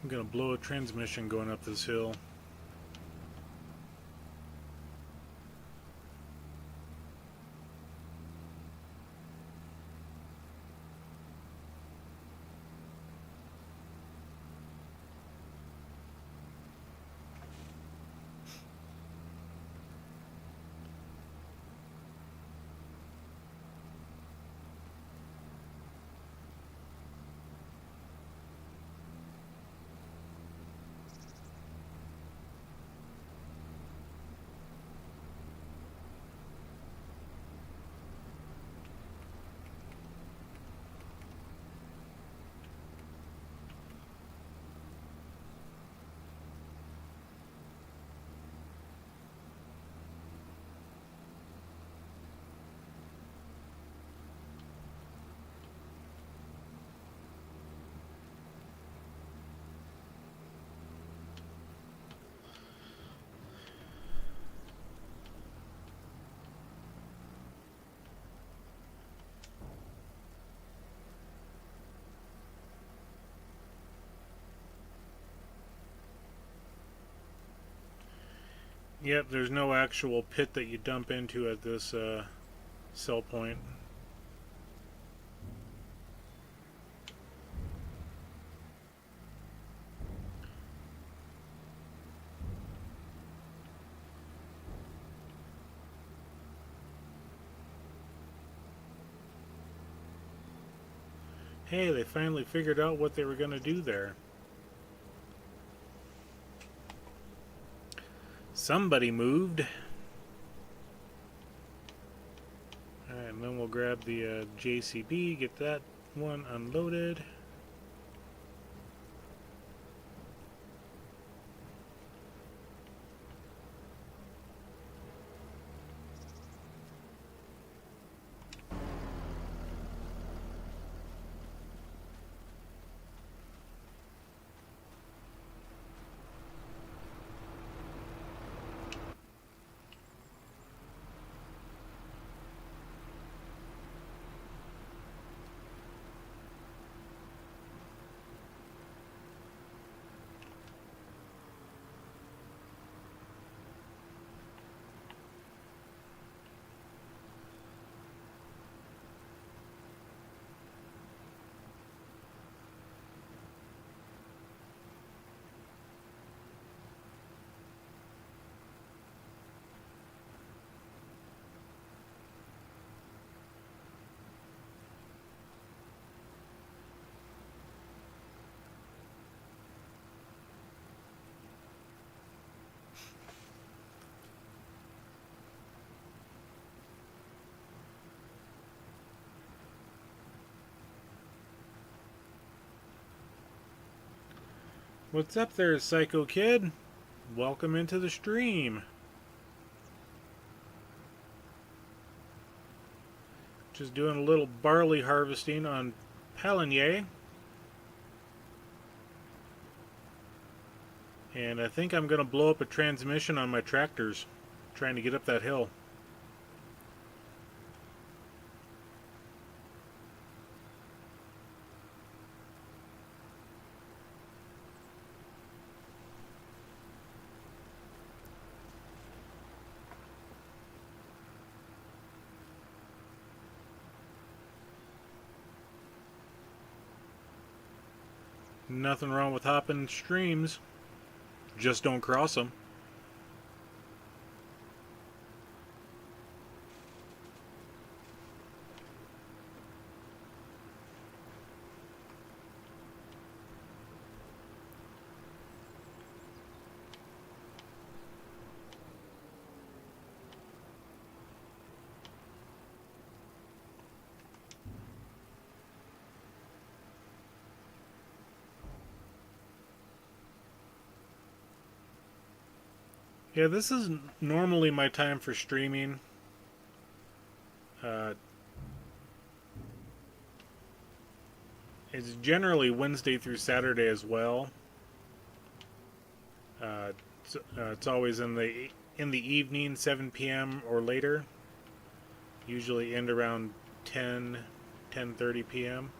I'm gonna blow a transmission going up this hill. Yep, there's no actual pit that you dump into at this sell point. Hey, they finally figured out what they were going to do there. Somebody moved. Alright, and then we'll grab the JCB, get that one unloaded. What's up there, Psycho Kid? Welcome into the stream. Just doing a little barley harvesting on Pallegney. And I think I'm going to blow up a transmission on my tractors, trying to get up that hill. Nothing wrong with hopping streams. Just don't cross them. Yeah, this is normally my time for streaming. It's generally Wednesday through Saturday as well. It's always in the evening, 7 p.m. or later. Usually end around 10:30 p.m.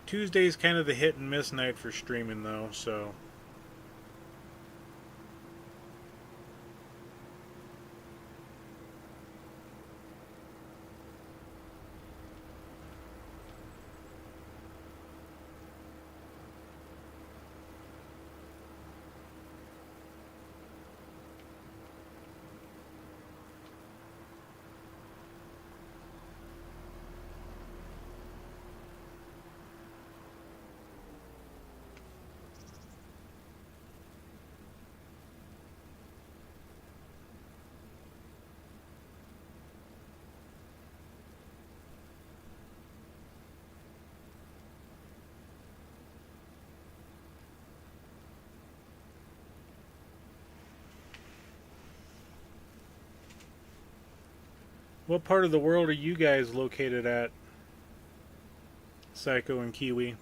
Tuesday's kind of the hit and miss night for streaming though, so what part of the world are you guys located at, Psycho and Kiwi?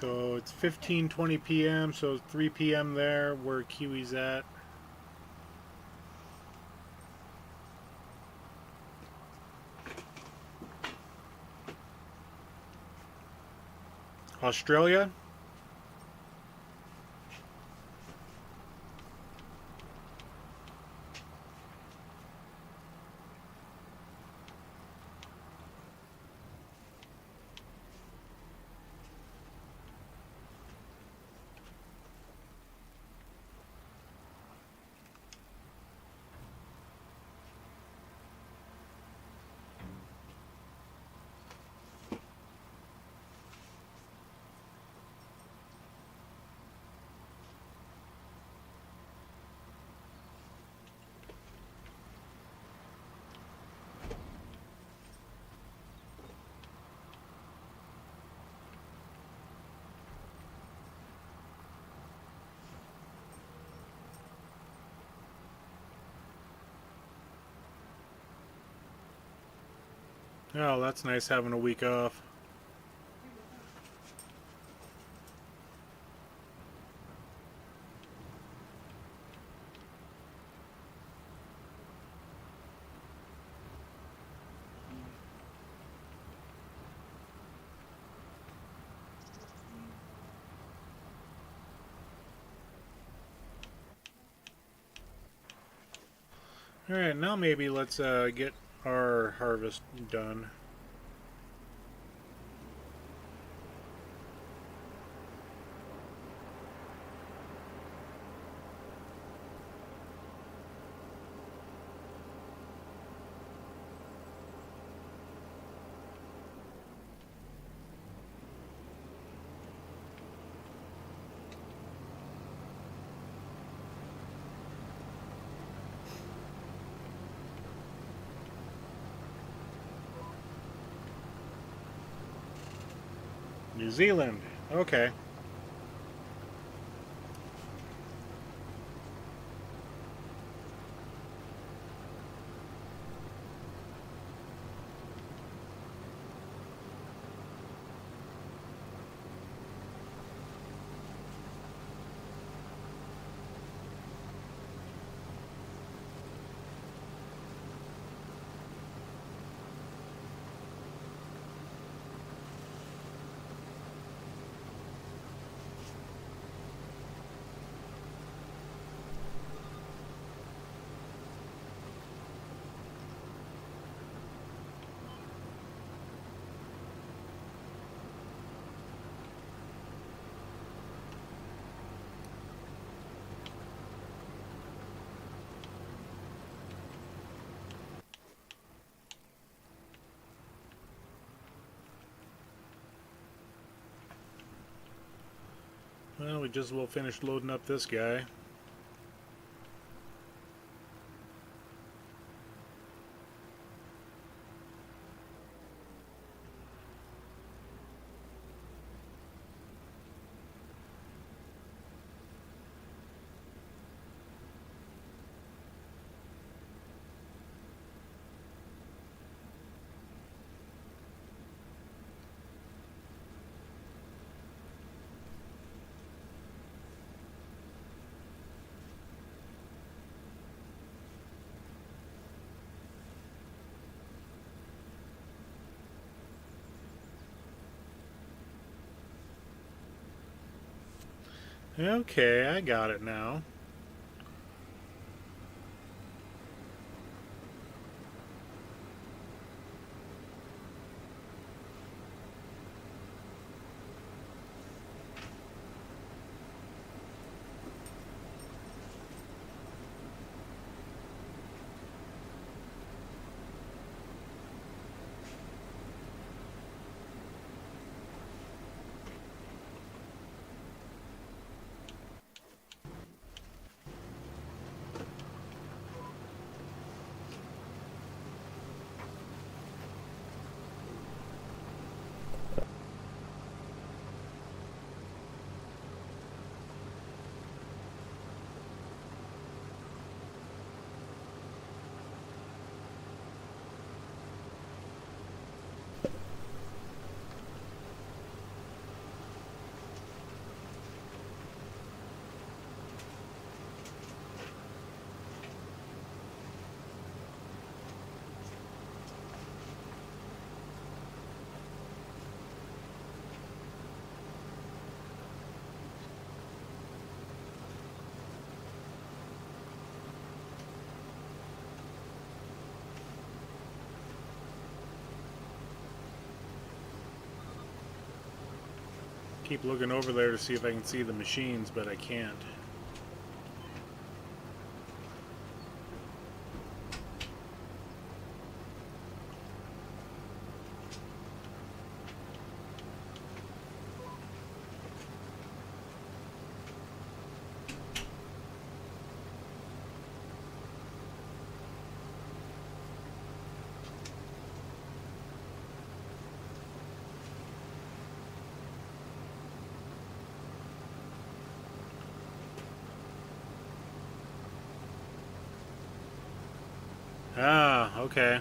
So it's 15:20 p.m. So 3 p.m. there where Kiwi's at. Australia. Oh, that's nice having a week off. Alright, now maybe let's get our harvest done. New Zealand. Okay. Well, we just will finish loading up this guy. Okay, I got it now. Keep looking over there to see if I can see the machines, but I can't. Ah, okay.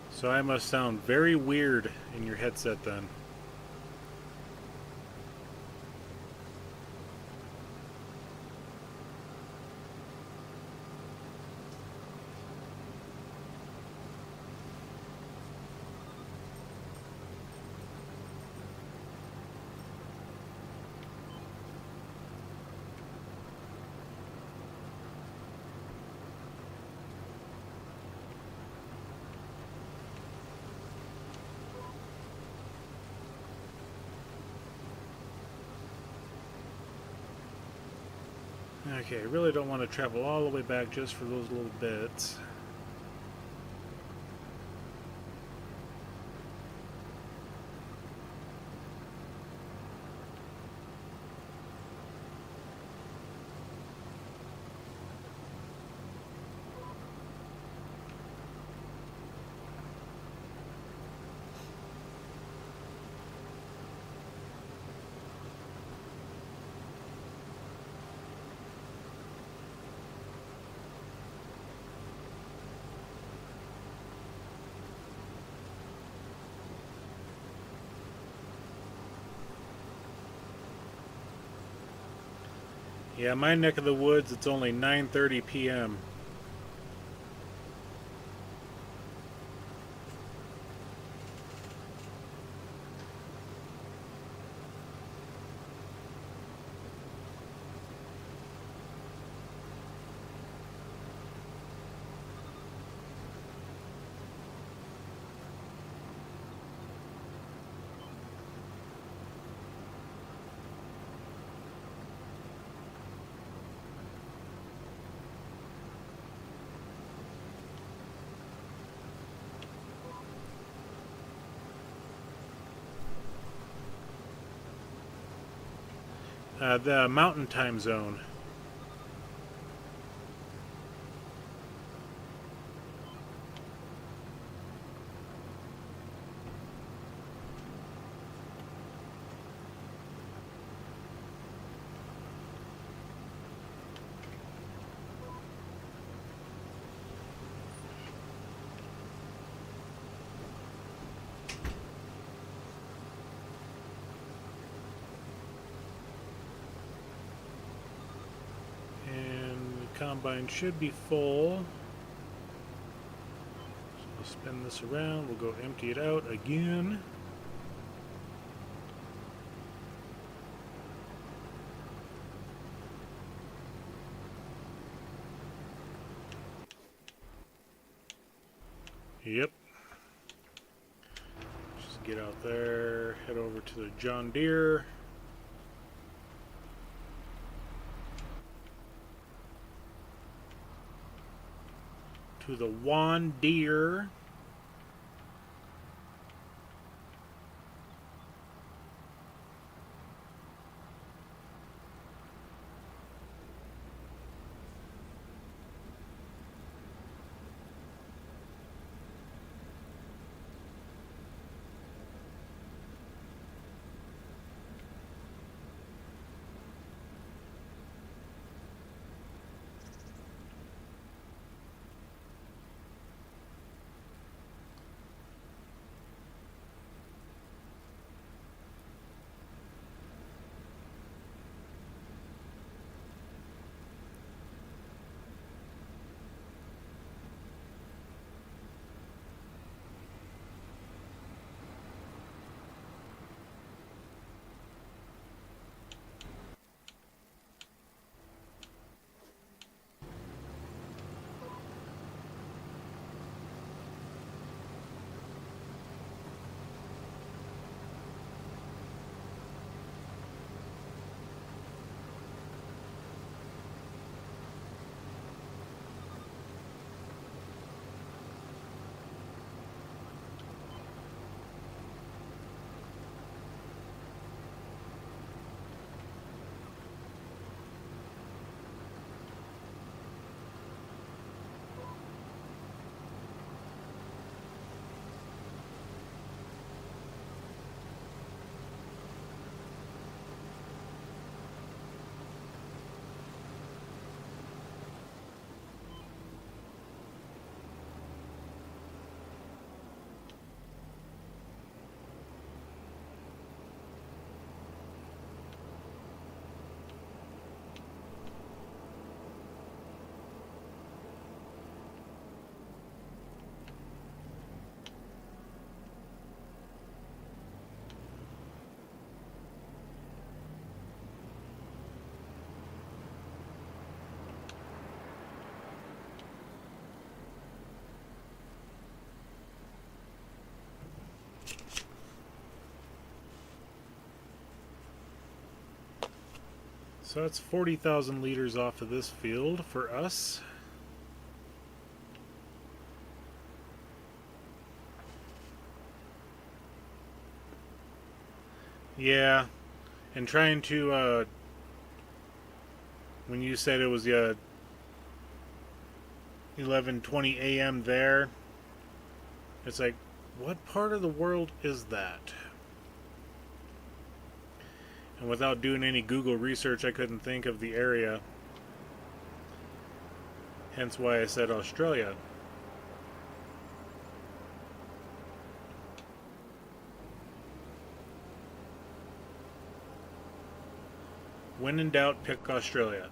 So I must sound very weird in your headset then. Okay, I really don't want to travel all the way back just for those little bits. Yeah, my neck of the woods, it's only 9:30 p.m. The mountain time zone. And the combine should be full. So we'll spin this around. We'll go empty it out again. Yep. Just get out there, head over to the John Deere. To the Juan Deere. So that's 40,000 liters off of this field for us. Yeah, and trying to, when you said it was 11:20 a.m. there, it's like, what part of the world is that? And without doing any Google research, I couldn't think of the area. Hence why I said Australia. When in doubt, pick Australia.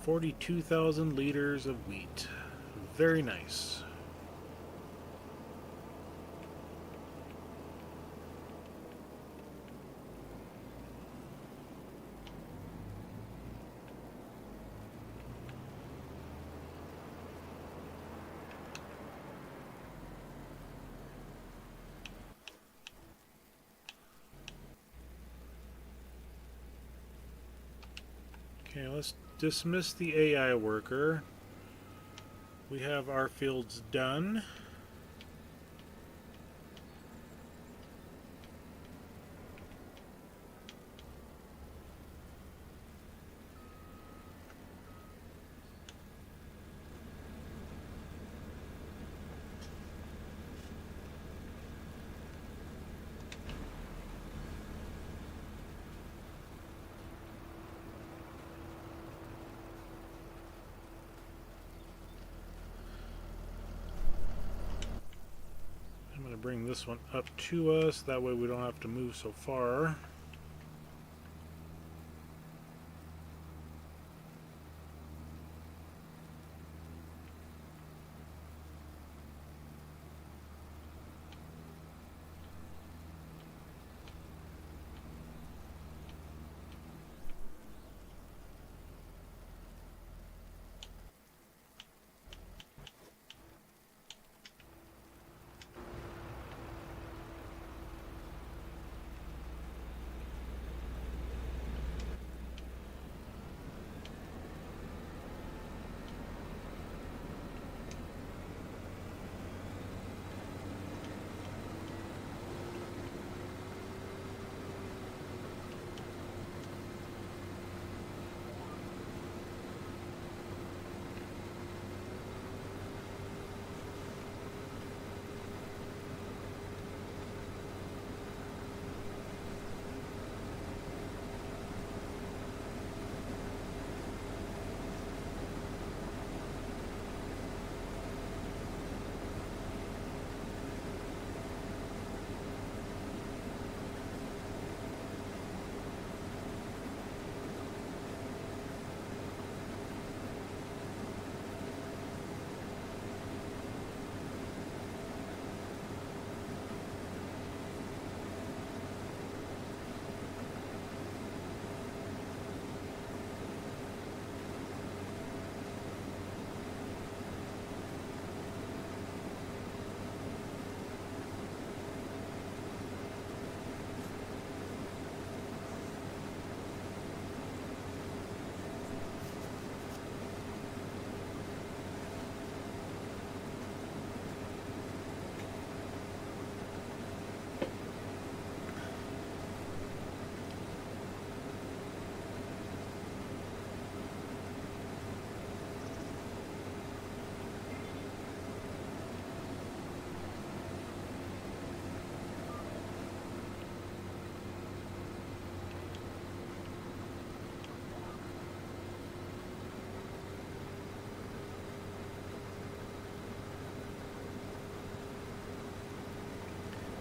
$42,000 liters of wheat. Very nice. Okay, let's dismiss the AI worker. We have our fields done. bring this one up to us. That way we don't have to move so far.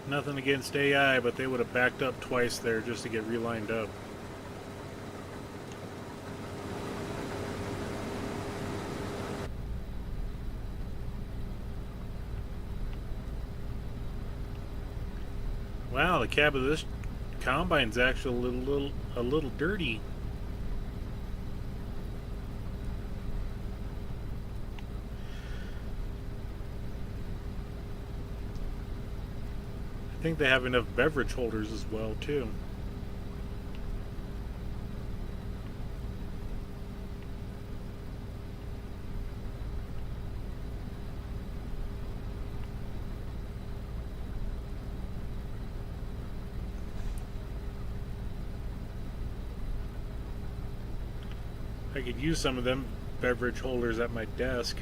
Nothing against AI, but they would have backed up twice there just to get relined up. Wow, the cab of this combine's actually a little dirty. I think they have enough beverage holders as well, too. I could use some of them beverage holders at my desk.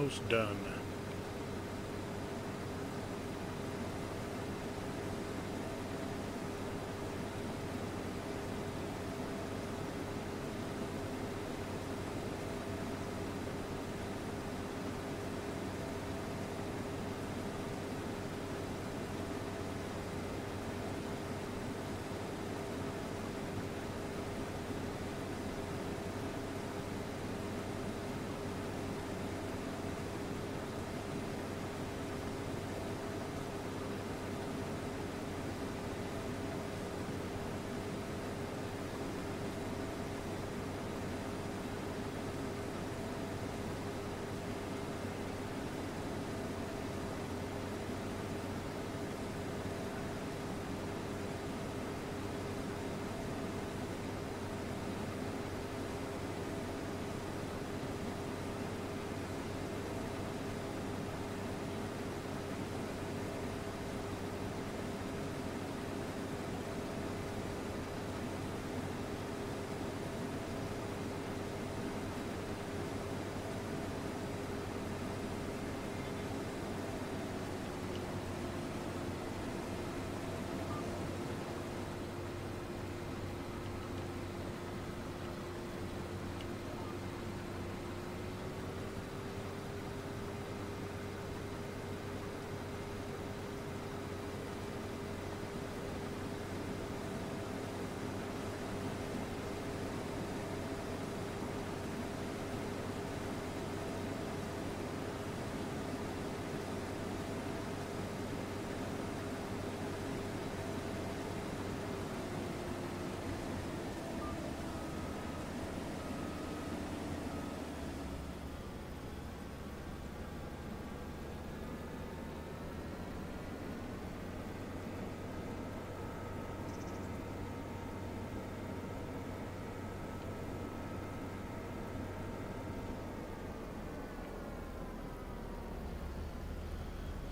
almost done.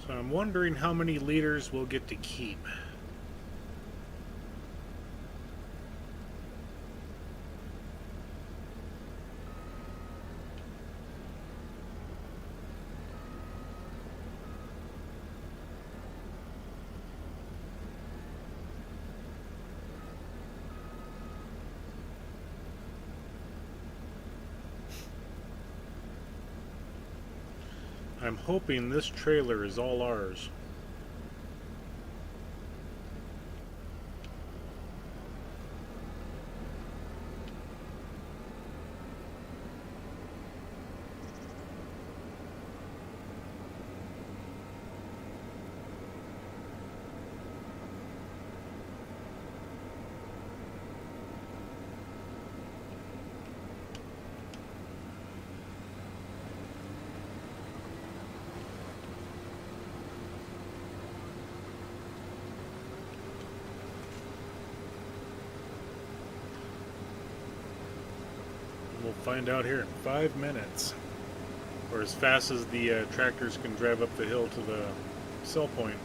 So I'm wondering how many liters we'll get to keep. I'm hoping this trailer is all ours. We'll find out here in 5 minutes. Or as fast as the tractors can drive up the hill to the sell point.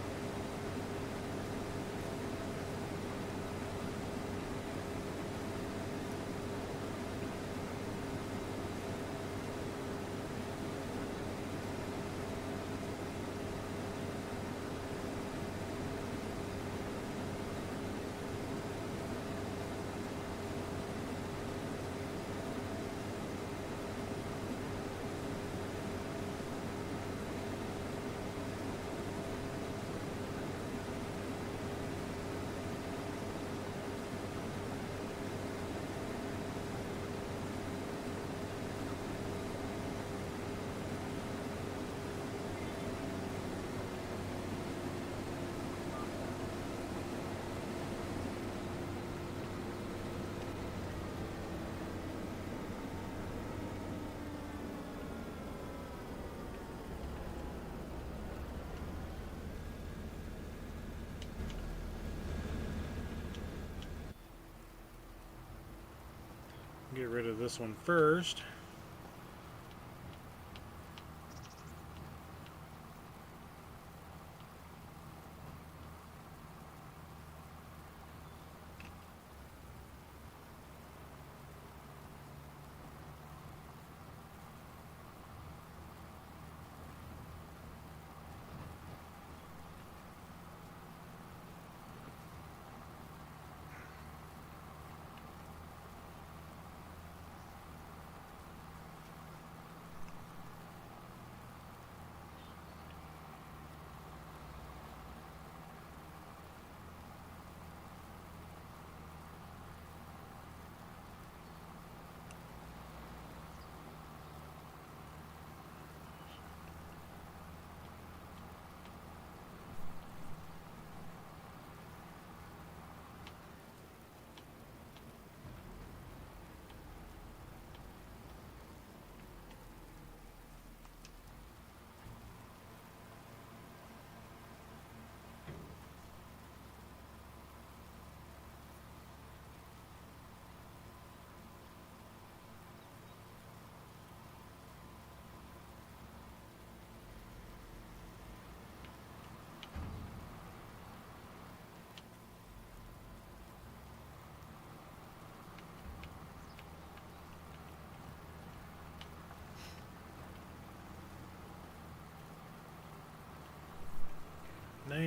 Get rid of this one first.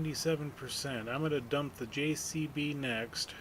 97%. I'm going to dump the JCB next.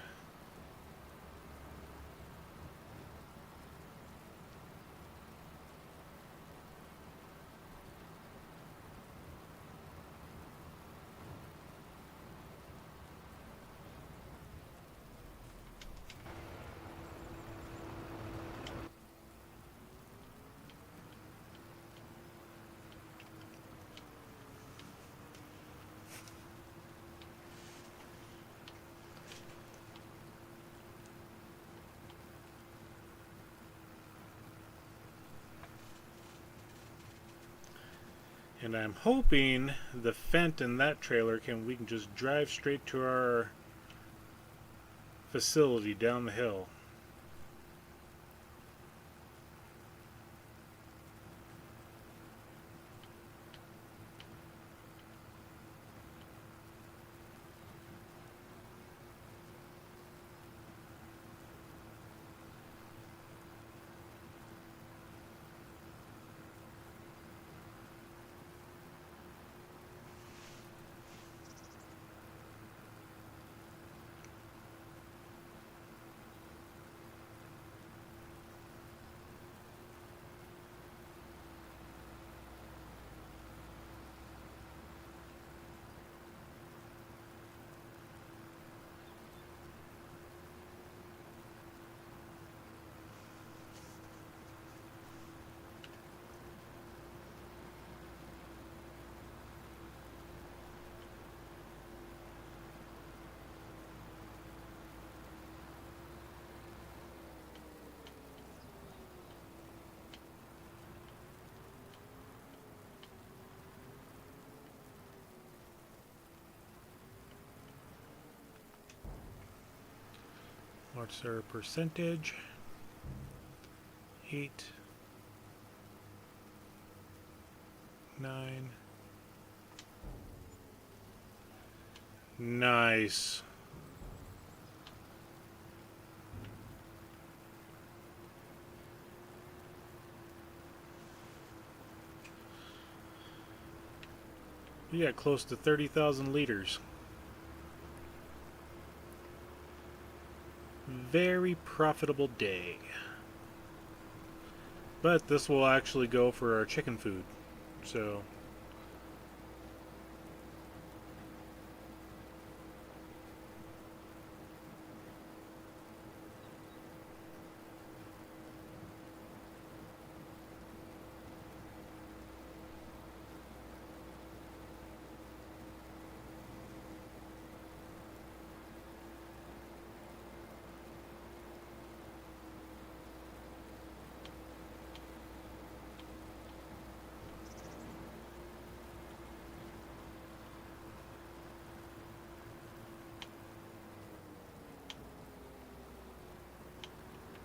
And I'm hoping the Fent in that trailer we can just drive straight to our facility down the hill. What's our percentage? 8, 9. Nice. We got close to 30,000 liters. Very profitable day. But this will actually go for our chicken food. So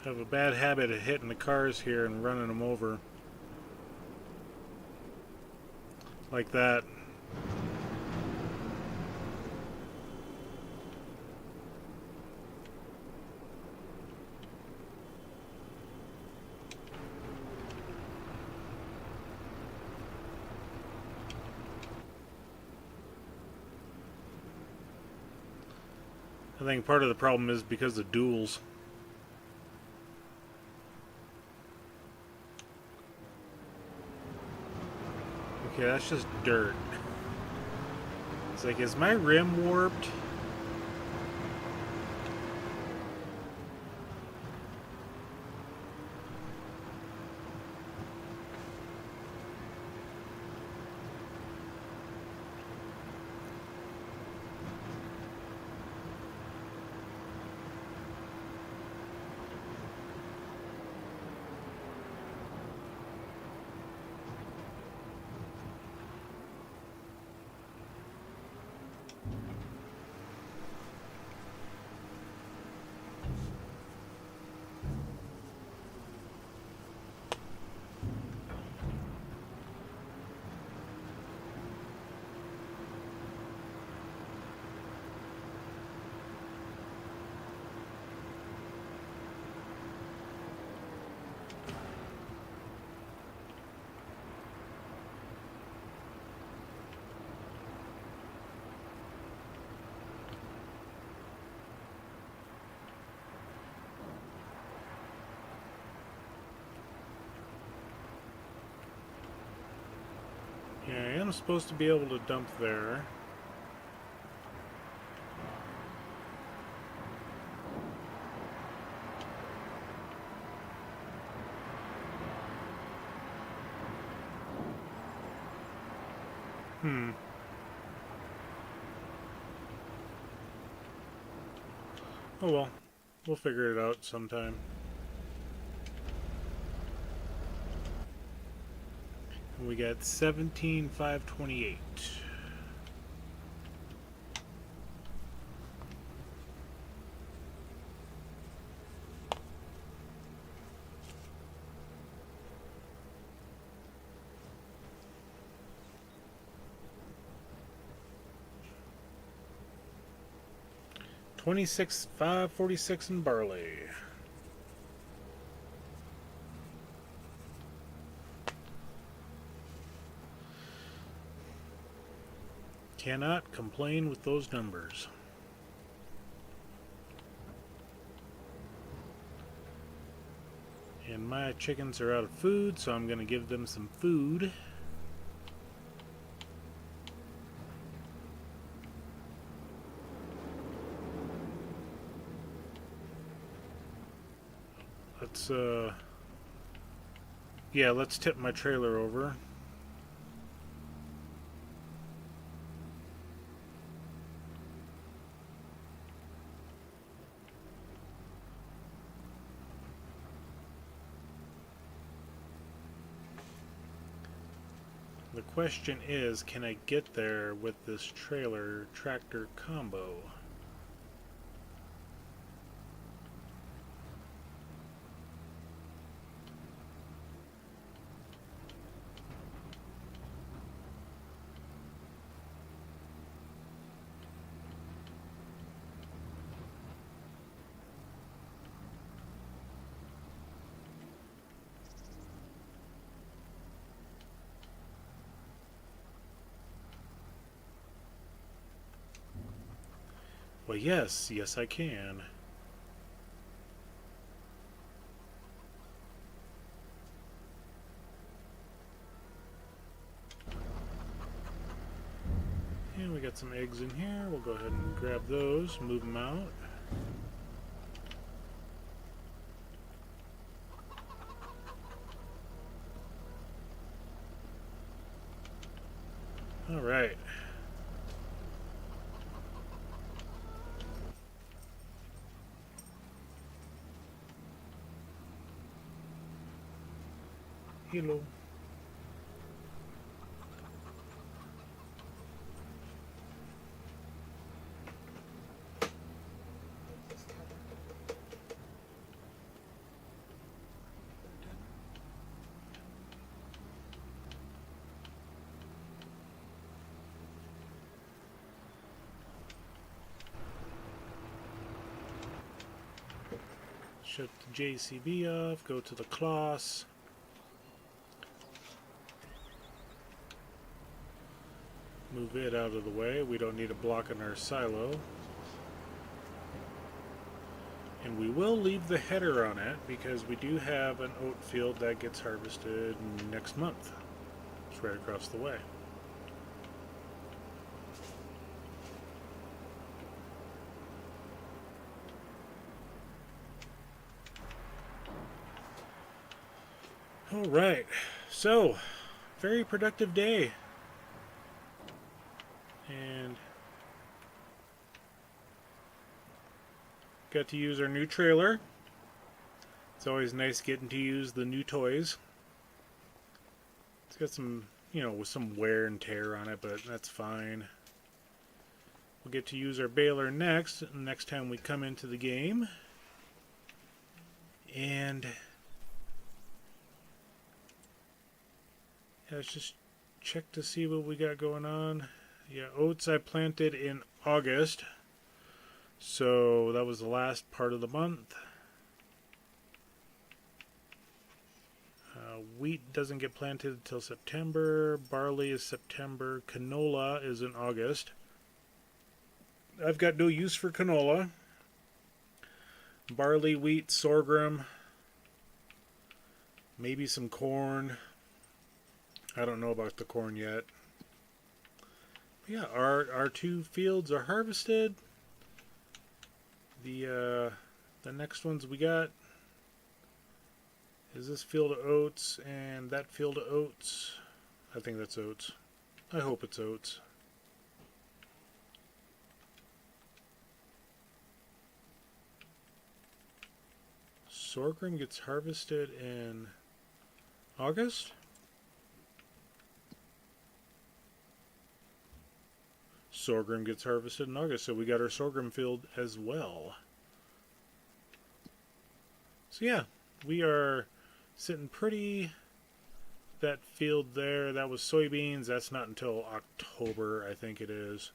I have a bad habit of hitting the cars here and running them over. Like that. I think part of the problem is because of duels. Okay, that's just dirt. It's like, is my rim warped? I am supposed to be able to dump there. Oh well, we'll figure it out sometime. We got 17,528. $26,546 in barley. Cannot complain with those numbers. And my chickens are out of food, so I'm going to give them some food. Let's tip my trailer over. The question is, can I get there with this trailer tractor combo? Well, yes I can. And we got some eggs in here. We'll go ahead and grab those, move them out. All right. Hello. Shut the JCB off, go to the Kloss. Move it out of the way. We don't need a block in our silo. And we will leave the header on it because we do have an oat field that gets harvested next month. It's right across the way. All right, so very productive day, and got to use our new trailer. It's always nice getting to use the new toys. It's got some, with some wear and tear on it, but that's fine. We'll get to use our baler next time we come into the game. And let's just check to see what we got going on. Yeah, oats I planted in August, so that was the last part of the month. Wheat doesn't get planted until September. Barley is September. Canola is in August. I've got no use for canola. Barley, wheat, sorghum, maybe some corn. I don't know about the corn yet. Yeah, our two fields are harvested. The next ones we got is this field of oats and that field of oats. I think that's oats. I hope it's oats. Sorghum gets harvested in August. Sorghum gets harvested in August, so we got our sorghum field as well. So yeah, we are sitting pretty. That field there, that was soybeans. That's not until October, I think it is,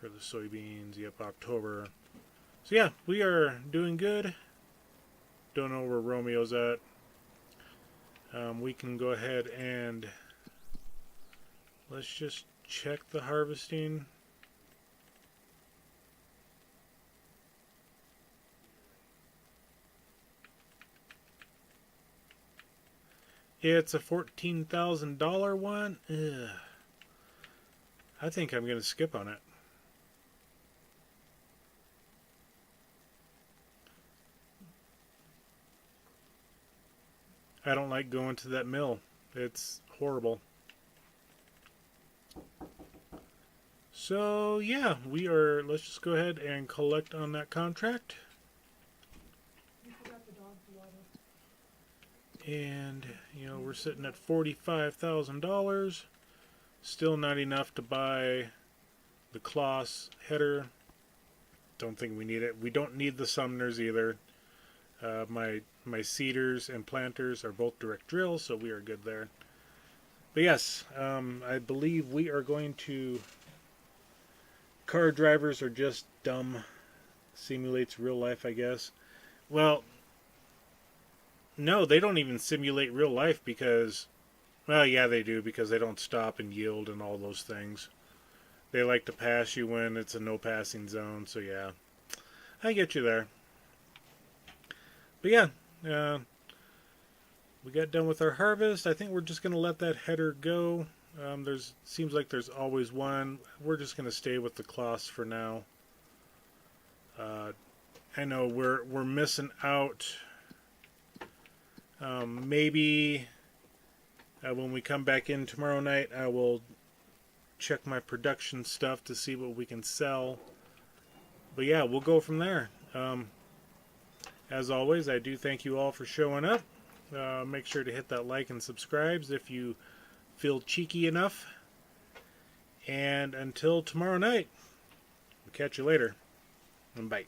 for the soybeans. Yep, October. So yeah, we are doing good. Don't know where Romeo's at. We can go ahead and let's just check the harvesting. It's a $14,000 one. Ugh. I think I'm going to skip on it. I don't like going to that mill. It's horrible. So yeah, let's just go ahead and collect on that contract. You forgot the dog water. And, we're sitting at $45,000. Still not enough to buy the Kloss header. Don't think we need it. We don't need the Sumners either. My seeders and planters are both direct drills, so we are good there. But yes, I believe we are going to... Car drivers are just dumb. Simulates real life, I guess. Well, no, they don't even simulate real life because... Well, yeah, they do, because they don't stop and yield and all those things. They like to pass you when it's a no-passing zone, so yeah. I get you there. But yeah, we got done with our harvest. I think we're just going to let that header go. Seems like there's always one. We're just going to stay with the Kloss for now. I know we're missing out. Maybe when we come back in tomorrow night, I will check my production stuff to see what we can sell. But yeah, we'll go from there. As always, I do thank you all for showing up. Make sure to hit that like and subscribes if you feel cheeky enough. And until tomorrow night, we'll catch you later. And bye.